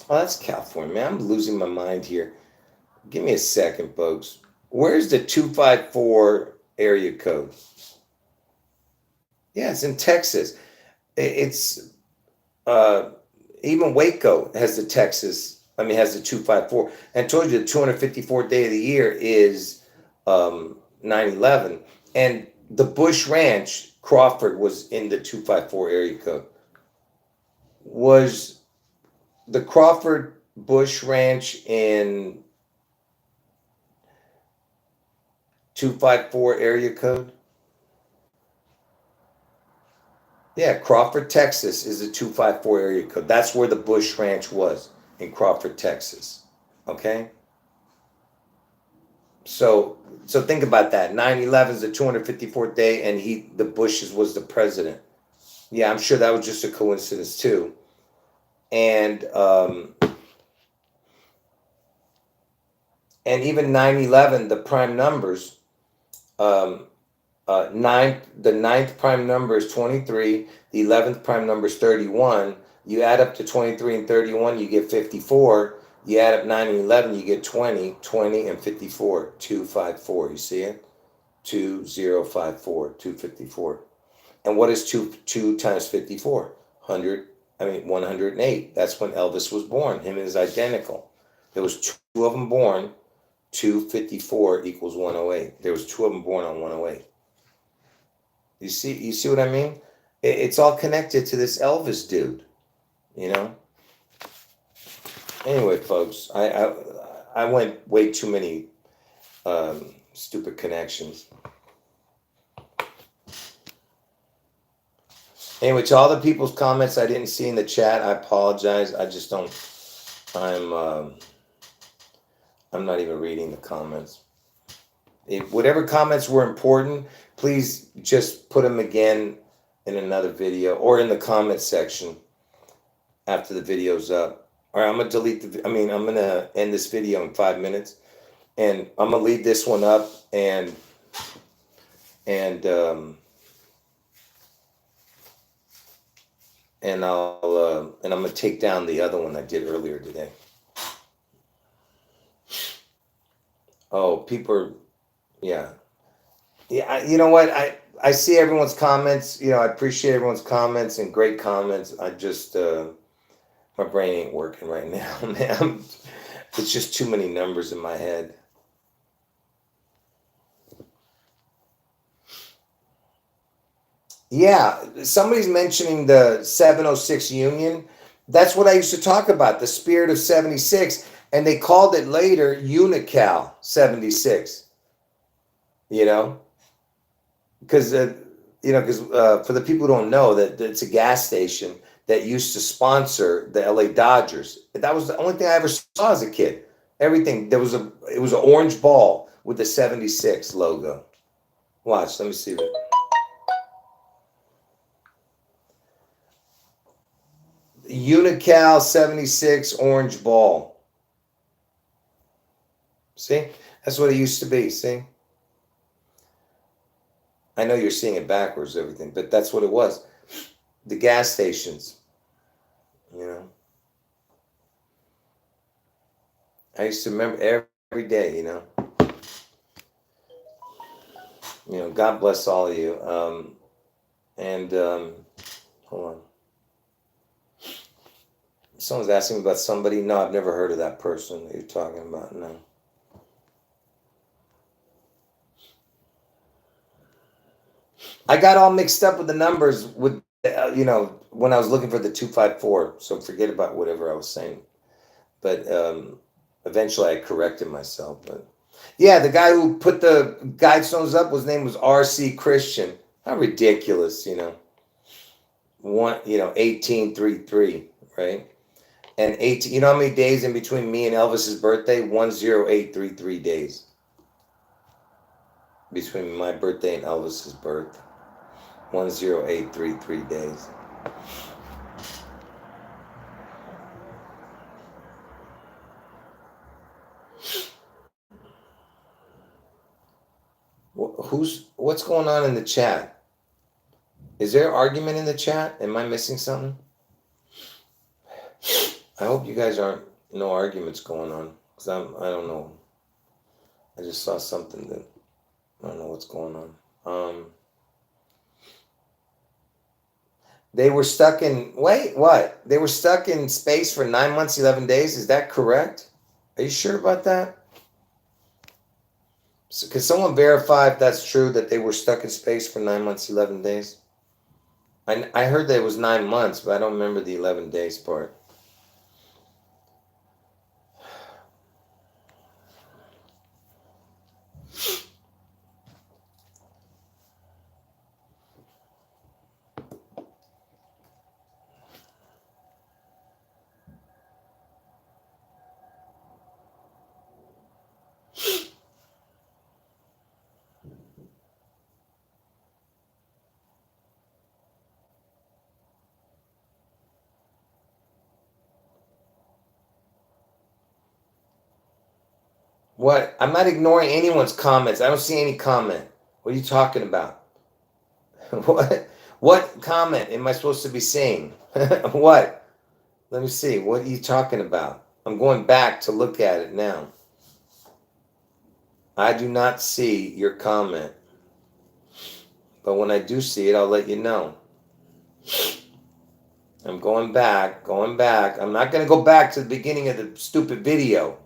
Oh, that's California, man. I'm losing my mind here. Give me a second, folks. Where's the 254 area code? Yeah, it's in Texas. It's even Waco has the Texas. I mean, has the 254. And I told you the 254th day of the year is 9/11, and the Bush Ranch, Crawford, was in the 254 area code. Was the Crawford Bush Ranch in 254 area code? Yeah, Crawford, Texas is a 254 area code. That's where the Bush Ranch was, in Crawford, Texas. Okay? So think about that. 9/11 is the 254th day, and the Bush was the president. Yeah, I'm sure that was just a coincidence too. And even 9/11, the prime numbers, the ninth prime number is 23, the 11th prime number is 31. You add up to 23 and 31, you get 54. You add up 9 and 11, you get 20. 20 and 54, 254. You see it? 2054, 254. And what is 2 times 54? 108. That's when Elvis was born. Him is identical. There was two of them born. 254 equals 108. There was two of them born on 108. You see what I mean? It's all connected to this Elvis dude, you know? Anyway, folks, I went way too many stupid connections. Anyway, to all the people's comments I didn't see in the chat, I apologize. I just don't. I'm not even reading the comments. Whatever comments were important, please just put them again in another video or in the comment section after the video's up. All right, I'm gonna I'm gonna end this video in 5 minutes, and I'm gonna leave this one up and I'm gonna take down the other one I did earlier today. Oh, people are, yeah. You know what? I see everyone's comments. You know, I appreciate everyone's comments and great comments. I just, my brain ain't working right now, man. It's just too many numbers in my head. Yeah, somebody's mentioning the 706 Union. That's what I used to talk about, the spirit of 76. And they called it later Unical 76. You know? Because, for the people who don't know, that it's a gas station that used to sponsor the LA Dodgers. That was the only thing I ever saw as a kid. Everything. It was an orange ball with the 76 logo. Watch, let me see that. Unical 76 orange ball. See? That's what it used to be, see? I know you're seeing it backwards, everything, but that's what it was. The gas stations, you know. I used to remember every day, you know. You know, God bless all of you. Hold on. Someone's asking me about somebody. No, I've never heard of that person that you're talking about. No. I got all mixed up with the numbers with, when I was looking for the 254. So forget about whatever I was saying. But eventually I corrected myself. But yeah, the guy who put the Guidestones up, his name was R.C. Christian. How ridiculous, 1833, right? And 18, you know how many days in between me and Elvis's birthday? 10833 days between my birthday and Elvis's birth. 10833 days. What's going on in the chat? Is there an argument in the chat? Am I missing something? I hope you guys aren't no arguments going on, because I don't know. I just saw something that I don't know what's going on. They were stuck in what? They were stuck in space for 9 months, 11 days. Is that correct? Are you sure about that? So, can someone verify if that's true, that they were stuck in space for 9 months, 11 days? I heard that it was 9 months, but I don't remember the 11 days part. What? I'm not ignoring anyone's comments. I don't see any comment. What are you talking about? What comment am I supposed to be seeing? What? Let me see. What are you talking about? I'm going back to look at it now. I do not see your comment. But when I do see it, I'll let you know. I'm going back. I'm not going to go back to the beginning of the stupid video.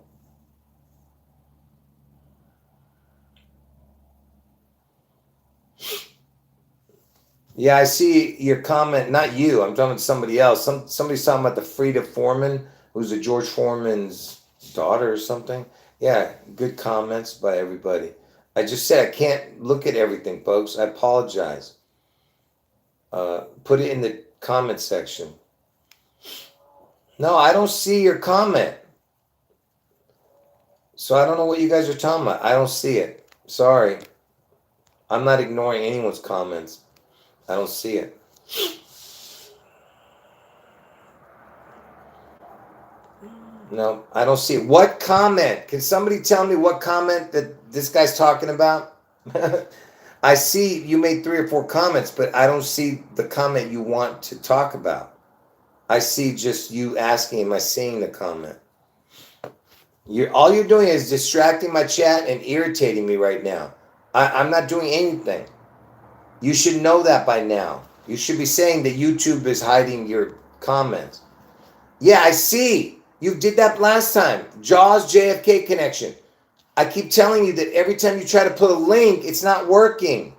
Yeah, I see your comment. Not you. I'm talking to somebody else. Somebody's talking about the Frida Foreman, who's a George Foreman's daughter or something. Yeah, good comments by everybody. I just said I can't look at everything, folks. I apologize. Put it in the comment section. No, I don't see your comment. So I don't know what you guys are talking about. I don't see it. Sorry. I'm not ignoring anyone's comments. I don't see it. No, I don't see it. What comment? Can somebody tell me what comment that this guy's talking about? I see you made 3 or 4 comments, but I don't see the comment you want to talk about. I see just you asking, am I seeing the comment? All you're doing is distracting my chat and irritating me right now. I'm not doing anything. You should know that by now. You should be saying that YouTube is hiding your comments. Yeah, I see. You did that last time. Jaws JFK connection. I keep telling you that every time you try to put a link, it's not working.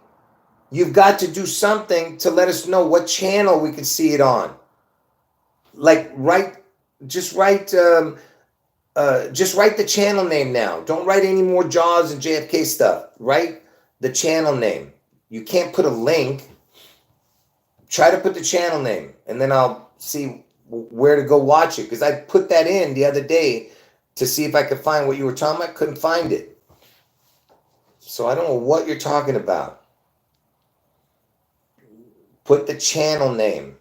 You've got to do something to let us know what channel we can see it on. Like just write the channel name now. Don't write any more Jaws and JFK stuff. Write the channel name. You can't put a link. Try to put the channel name, and then I'll see where to go watch it. Because I put that in the other day to see if I could find what you were talking about. Couldn't find it. So I don't know what you're talking about. Put the channel name.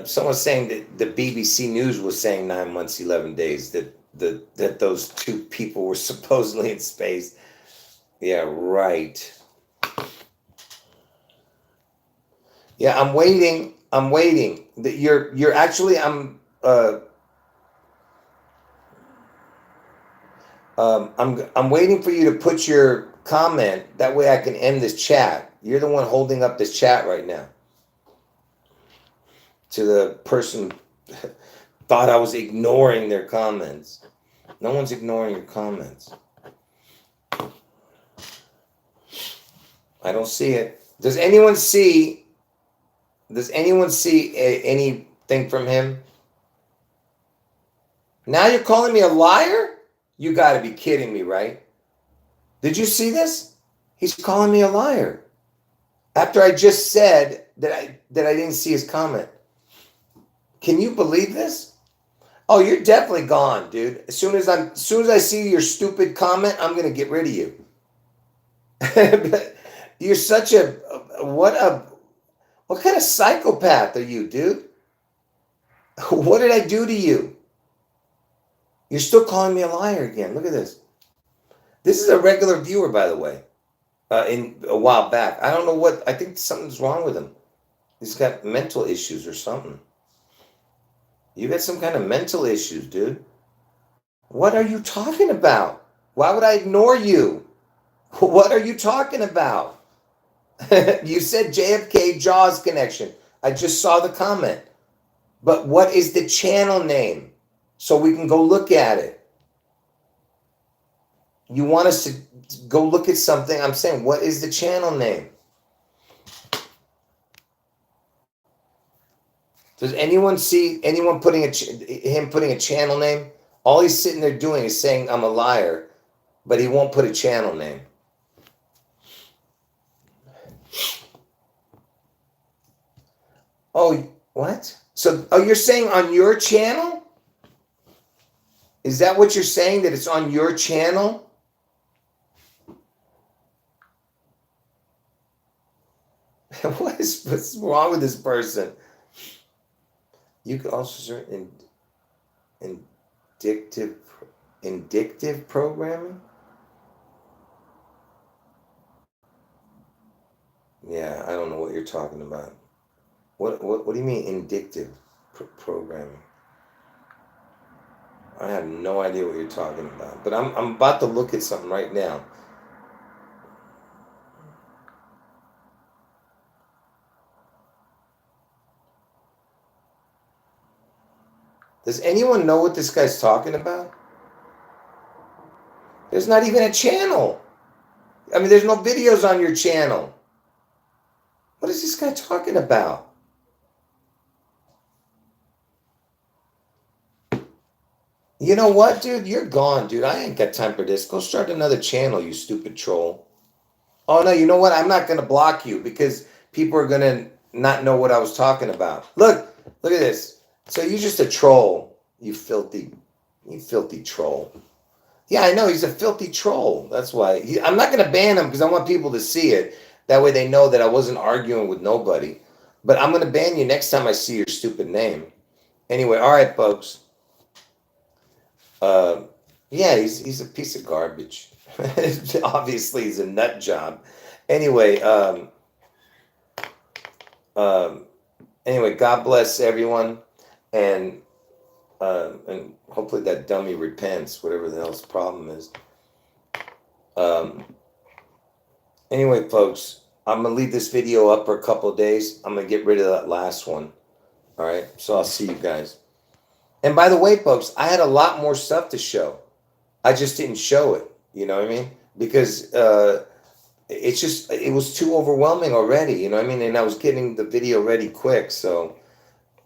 Someone's saying that the BBC News was saying 9 months, 11 days, that those 2 people were supposedly in space. Yeah, right. Yeah, I'm waiting. You're actually I'm waiting for you to put your comment. That way I can end this chat. You're the one holding up this chat right now. To the person thought I was ignoring their comments. No one's ignoring your comments. I don't see it. Does anyone see anything from him? Now you're calling me a liar? You got to be kidding me, right? Did you see this? He's calling me a liar after I just said that I didn't see his comment. Can you believe this? Oh, you're definitely gone, dude. As soon as I see your stupid comment, I'm gonna get rid of you. You're such a what kind of psychopath are you, dude? What did I do to you? You're still calling me a liar again. Look at this. This is a regular viewer, by the way. In a while back, I don't know what. I think something's wrong with him. He's got mental issues or something. You got some kind of mental issues, dude. What are you talking about? Why would I ignore you? What are you talking about? You said JFK Jaws connection. I just saw the comment. But what is the channel name? So we can go look at it. You want us to go look at something? I'm saying, what is the channel name? Does anyone see anyone putting him putting a channel name? All he's sitting there doing is saying I'm a liar, but he won't put a channel name. Oh, what? So, you're saying on your channel? Is that what you're saying, that it's on your channel? What's wrong with this person? You could also search indictive programming. Yeah, I don't know what you're talking about. What do you mean indictive programming? I have no idea what you're talking about. But I'm about to look at something right now. Does anyone know what this guy's talking about? There's not even a channel. I mean, there's no videos on your channel. What is this guy talking about? You know what, dude? You're gone, dude. I ain't got time for this. Go start another channel, you stupid troll. Oh, no, you know what? I'm not going to block you because people are going to not know what I was talking about. Look at this. So you're just a troll, you filthy troll. Yeah, I know. He's a filthy troll. That's why. I'm not going to ban him because I want people to see it. That way they know that I wasn't arguing with nobody. But I'm going to ban you next time I see your stupid name. Anyway, all right, folks. Yeah, he's a piece of garbage. Obviously, he's a nut job. Anyway, anyway, God bless everyone, and hopefully that dummy repents, whatever the hell's problem is. Anyway, folks, I'm gonna leave this video up for a couple of days. I'm gonna get rid of that last one. All right, so I'll see you guys. And by the way, folks, I had a lot more stuff to show. I just didn't show it. You know what I mean? Because it was too overwhelming already. You know what I mean? And I was getting the video ready quick, so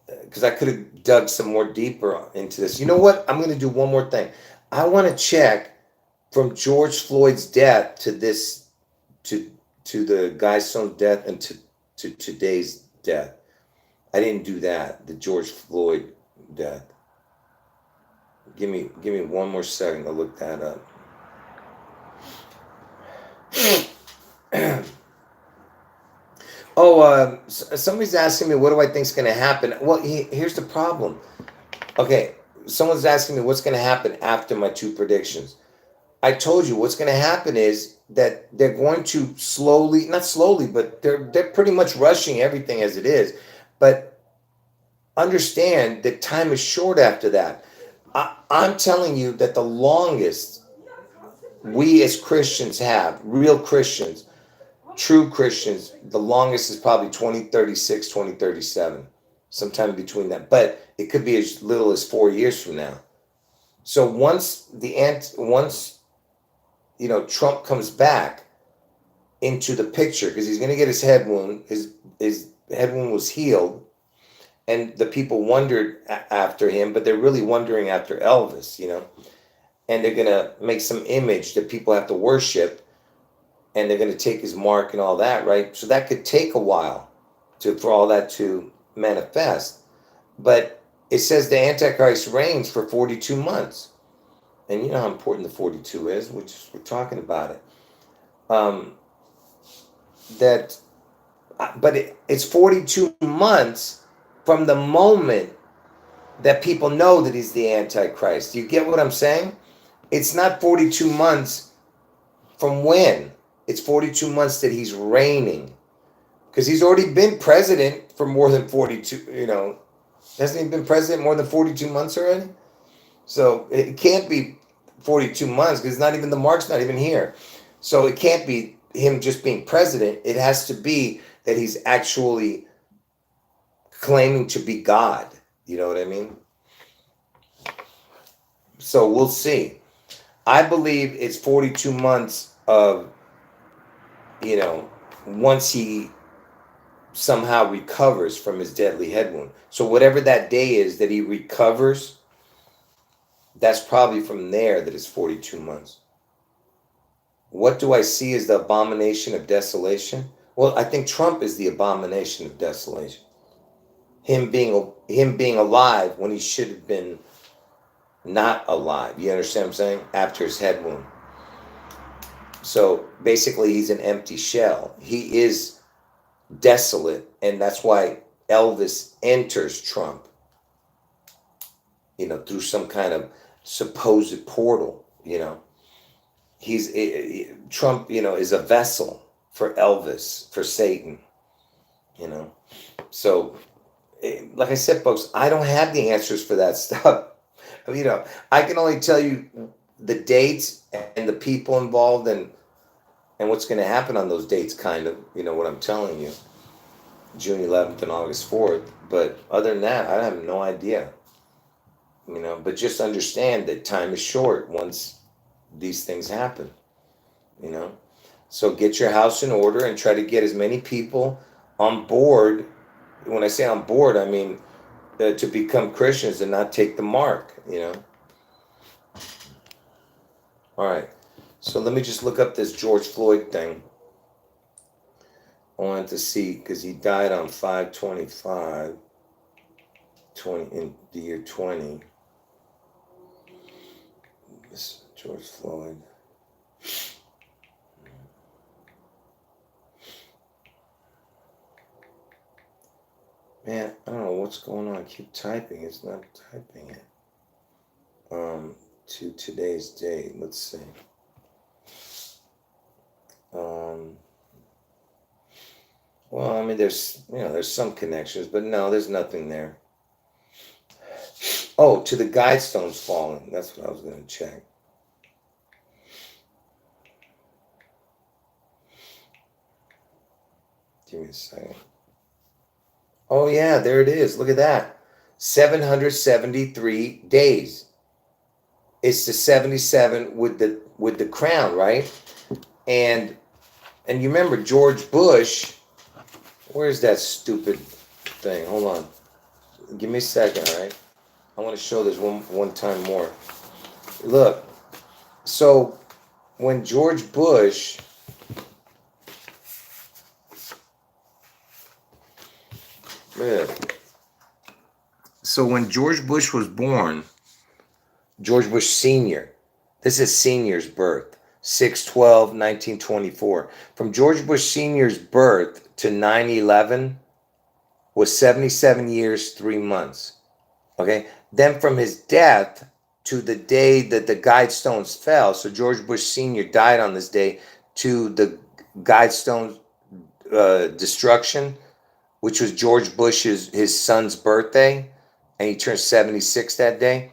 because I could have dug some more deeper into this. You know what? I'm going to do one more thing. I want to check from George Floyd's death to this, to the Guidestones death, and to today's death. I didn't do that. The George Floyd death. Give me one more second to look that up. Oh, somebody's asking me, what do I think is going to happen? Well, here's the problem. Okay, someone's asking me what's going to happen after my two predictions. I told you what's going to happen is that they're going to slowly, not slowly, but they're pretty much rushing everything as it is. But understand that time is short after that. I'm telling you that the longest we as Christians have, real Christians, true Christians, the longest is probably 2036, 2037, sometime between that. But it could be as little as 4 years from now. So once Trump comes back into the picture, because he's going to get his head wound, his head wound was healed, and the people wondered after him, but they're really wondering after Elvis, and they're going to make some image that people have to worship, and they're going to take his mark and all that, right? So that could take a while for all that to manifest. But it says the Antichrist reigns for 42 months. And you know how important the 42 is. We're talking about it. That, but it's 42 months from the moment that people know that he's the Antichrist. Do you get what I'm saying? It's not 42 months from when. It's 42 months that he's reigning. Because he's already been president for more than 42, hasn't he been president more than 42 months already? So it can't be 42 months because the mark's not even here. So it can't be him just being president. It has to be that he's actually claiming to be God. You know what I mean? So we'll see. I believe it's 42 months of, once he somehow recovers from his deadly head wound. So whatever that day is that he recovers, that's probably from there that it's 42 months. What do I see as the abomination of desolation? Well, I think Trump is the abomination of desolation. Him being alive when he should have been not alive. You understand what I'm saying? After his head wound. So basically he's an empty shell. He is desolate, and that's why Elvis enters Trump, through some kind of supposed portal. Trump, is a vessel for Elvis, for Satan, so like I said, folks, I don't have the answers for that stuff. I can only tell you the dates and the people involved and what's going to happen on those dates, kind of, what I'm telling you, June 11th and August 4th. But other than that, I have no idea, but just understand that time is short once these things happen, so get your house in order and try to get as many people on board. When I say on board, I mean to become Christians and not take the mark, All right. So let me just look up this George Floyd thing. I wanted to see, because he died on 5/25, in the year 20. This George Floyd. Man, I don't know what's going on. I keep typing. It's not typing it. To today's date. Let's see. Well, I mean, there's some connections, but no, there's nothing there. Oh, to the Guidestones falling. That's what I was going to check. Give me a second. Oh, yeah, there it is. Look at that. 773 days. It's the 77 with the crown, right? And you remember George Bush. Where's that stupid thing? Hold on. Give me a second, all right? I want to show this one time more. Look. So when George Bush So when George Bush was born, George Bush Sr., this is Sr.'s birth, 6/12/1924. From George Bush Sr.'s birth to 9/11 was 77 years, 3 months. Okay? Then from his death to the day that the Guidestones fell, so George Bush Sr. died on this day, to the Guidestones destruction, which was George Bush's his son's birthday, and he turned 76 that day.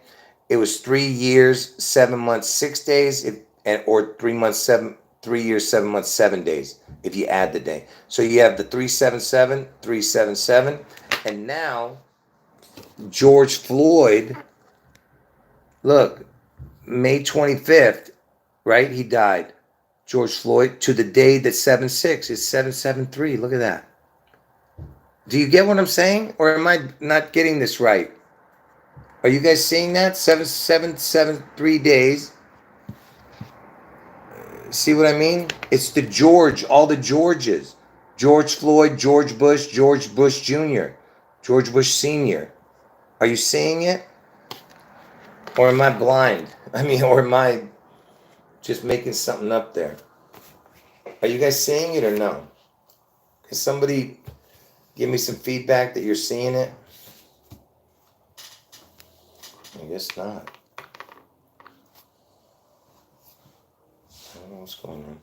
It was 3 years, 7 months, 6 days, or 3 years, 7 months, 7 days, if you add the day. So you have the 377, 377, and now George Floyd, look, May 25th, right? He died. George Floyd, to the day that 7/6 is 7/7/3. Look at that. Do you get what I'm saying? Or am I not getting this right? Are you guys seeing that? 7, 7, 7, 3 days. See what I mean? It's the George, all the Georges. George Floyd, George Bush Jr., George Bush Sr. Are you seeing it? Or am I blind? I mean, or am I just making something up there? Are you guys seeing it or no? Can somebody give me some feedback that you're seeing it? I guess not. I don't know what's going on.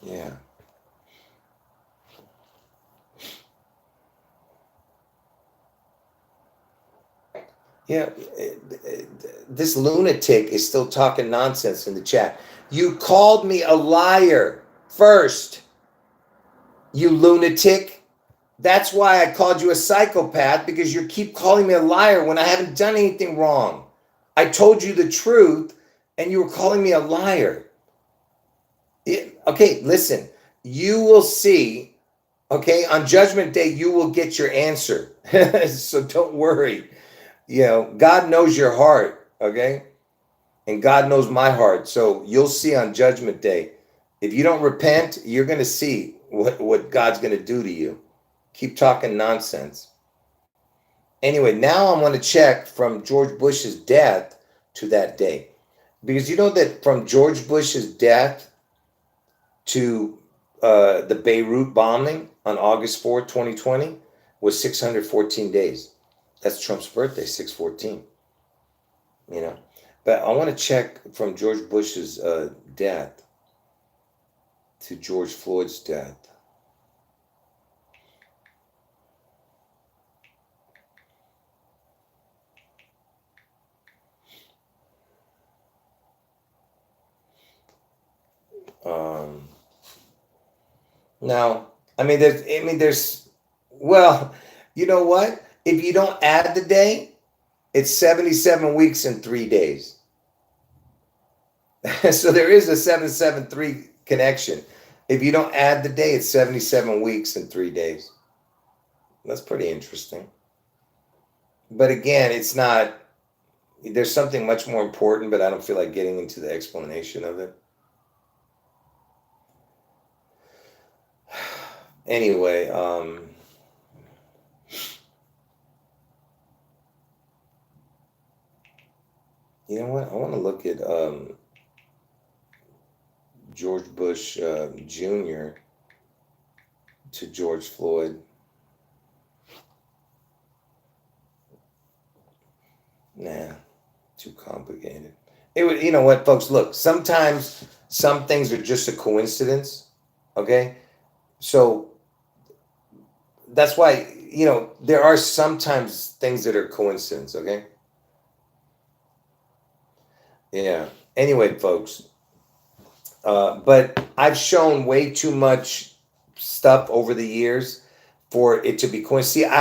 Yeah. Yeah, this lunatic is still talking nonsense in the chat. You called me a liar first, you lunatic. That's why I called you a psychopath, because you keep calling me a liar when I haven't done anything wrong. I told you the truth and you were calling me a liar. Okay, listen, you will see, okay, on Judgment Day, you will get your answer. So don't worry. You know, God knows your heart, okay? And God knows my heart. So you'll see on Judgment Day. If you don't repent, you're going to see what God's going to do to you. Keep talking nonsense. Anyway, now I'm going to check from George Bush's death to that day. Because you know that from George Bush's death to the Beirut bombing on August 4th, 2020 was 614 days. That's Trump's birthday, 614. You know, but I want to check from George Bush's death to George Floyd's death. Now, well, you know what? If you don't add the day, it's 77 weeks and 3 days. So there is a 773 connection. If you don't add the day, it's 77 weeks and 3 days. That's pretty interesting. But again, it's not, there's something much more important, but I don't feel like getting into the explanation of it. Anyway, you know what? I want to look at George Bush Jr. to George Floyd. Nah, too complicated. It would, you know what, folks? Look, sometimes some things are just a coincidence. Okay, so that's why, you know, there are sometimes things that are coincidence. Okay. Yeah. Anyway, folks. But I've shown way too much stuff over the years for it to be coincidence.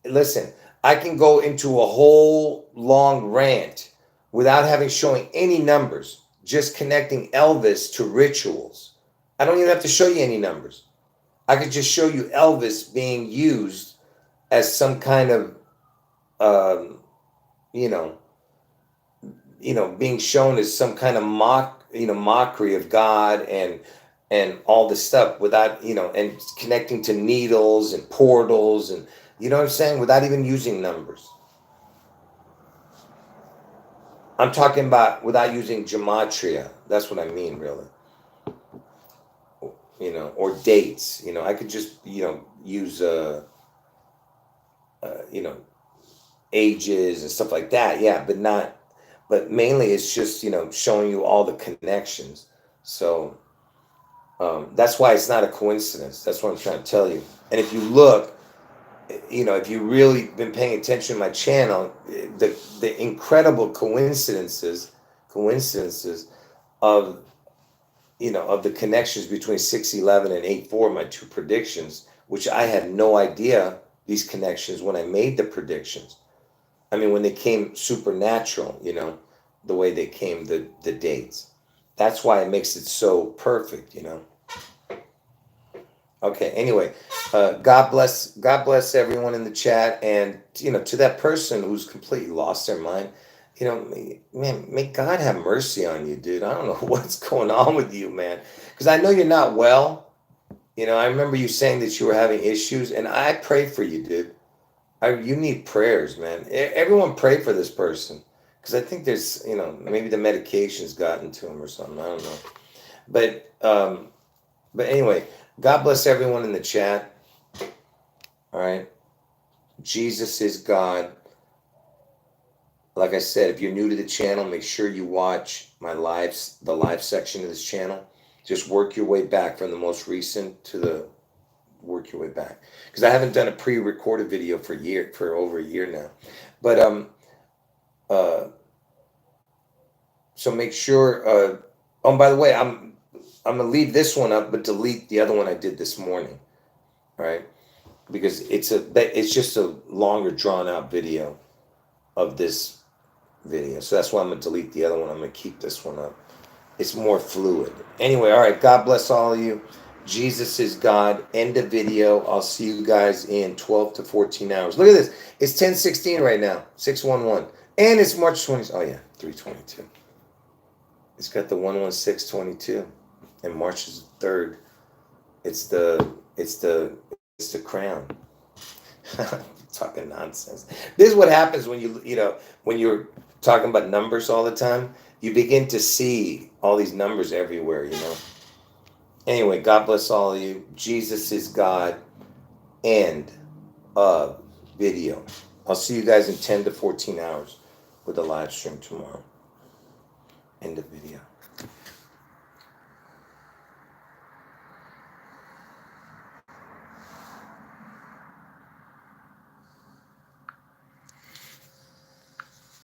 See, listen. I can go into a whole long rant without having showing any numbers, just connecting Elvis to rituals. I don't even have to show you any numbers. I could just show you Elvis being used as some kind of, you know, being shown as some kind of mockery of God and all this stuff without, and connecting to needles and portals and, you know what I'm saying, without even using numbers. I'm talking about without using gematria. That's what I mean, really. Or dates. I could just, use, ages and stuff like that. Yeah, but mainly it's just, showing you all the connections. So that's why it's not a coincidence. That's what I'm trying to tell you. And if you look, you know, if you really been paying attention to my channel, the incredible coincidences of, you know, of the connections between 611 and 84, my two predictions, which I had no idea these connections when I made the predictions. I mean, when they came supernatural, you know, the way they came, the dates. That's why it makes it so perfect, you know. Okay. Anyway, God bless everyone in the chat, and you know, to that person who's completely lost their mind, you know, man, may God have mercy on you, dude. I don't know what's going on with you, man, because I know you're not well. You know, I remember you saying that you were having issues, and I pray for you, dude. You need prayers, man. Everyone pray for this person, because I think there's, you know, maybe the medication's gotten to him or something. I don't know, but but anyway, God bless everyone in the chat. All right. Jesus is God. Like I said, if you're new to the channel, make sure you watch my lives, the live section of this channel. Just work your way back from the most recent to the work your way back. Because I haven't done a pre-recorded video for over a year now. But uh so make sure oh, and by the way, I'm gonna leave this one up, but delete the other one I did this morning. All right. Because it's just a longer drawn out video of this video. So that's why I'm gonna delete the other one. I'm gonna keep this one up. It's more fluid. Anyway, all right. God bless all of you. Jesus is God. End of video. I'll see you guys in 12 to 14 hours. Look at this. It's 10:16 right now. 611. And it's March 20th. Oh yeah, 322. It's got the 11622. And March is the 3rd. It's the crown. Talking nonsense. This is what happens when you know, when you're talking about numbers all the time. You begin to see all these numbers everywhere, you know. Anyway, God bless all of you. Jesus is God. End of video. I'll see you guys in 10 to 14 hours with the live stream tomorrow. End of video.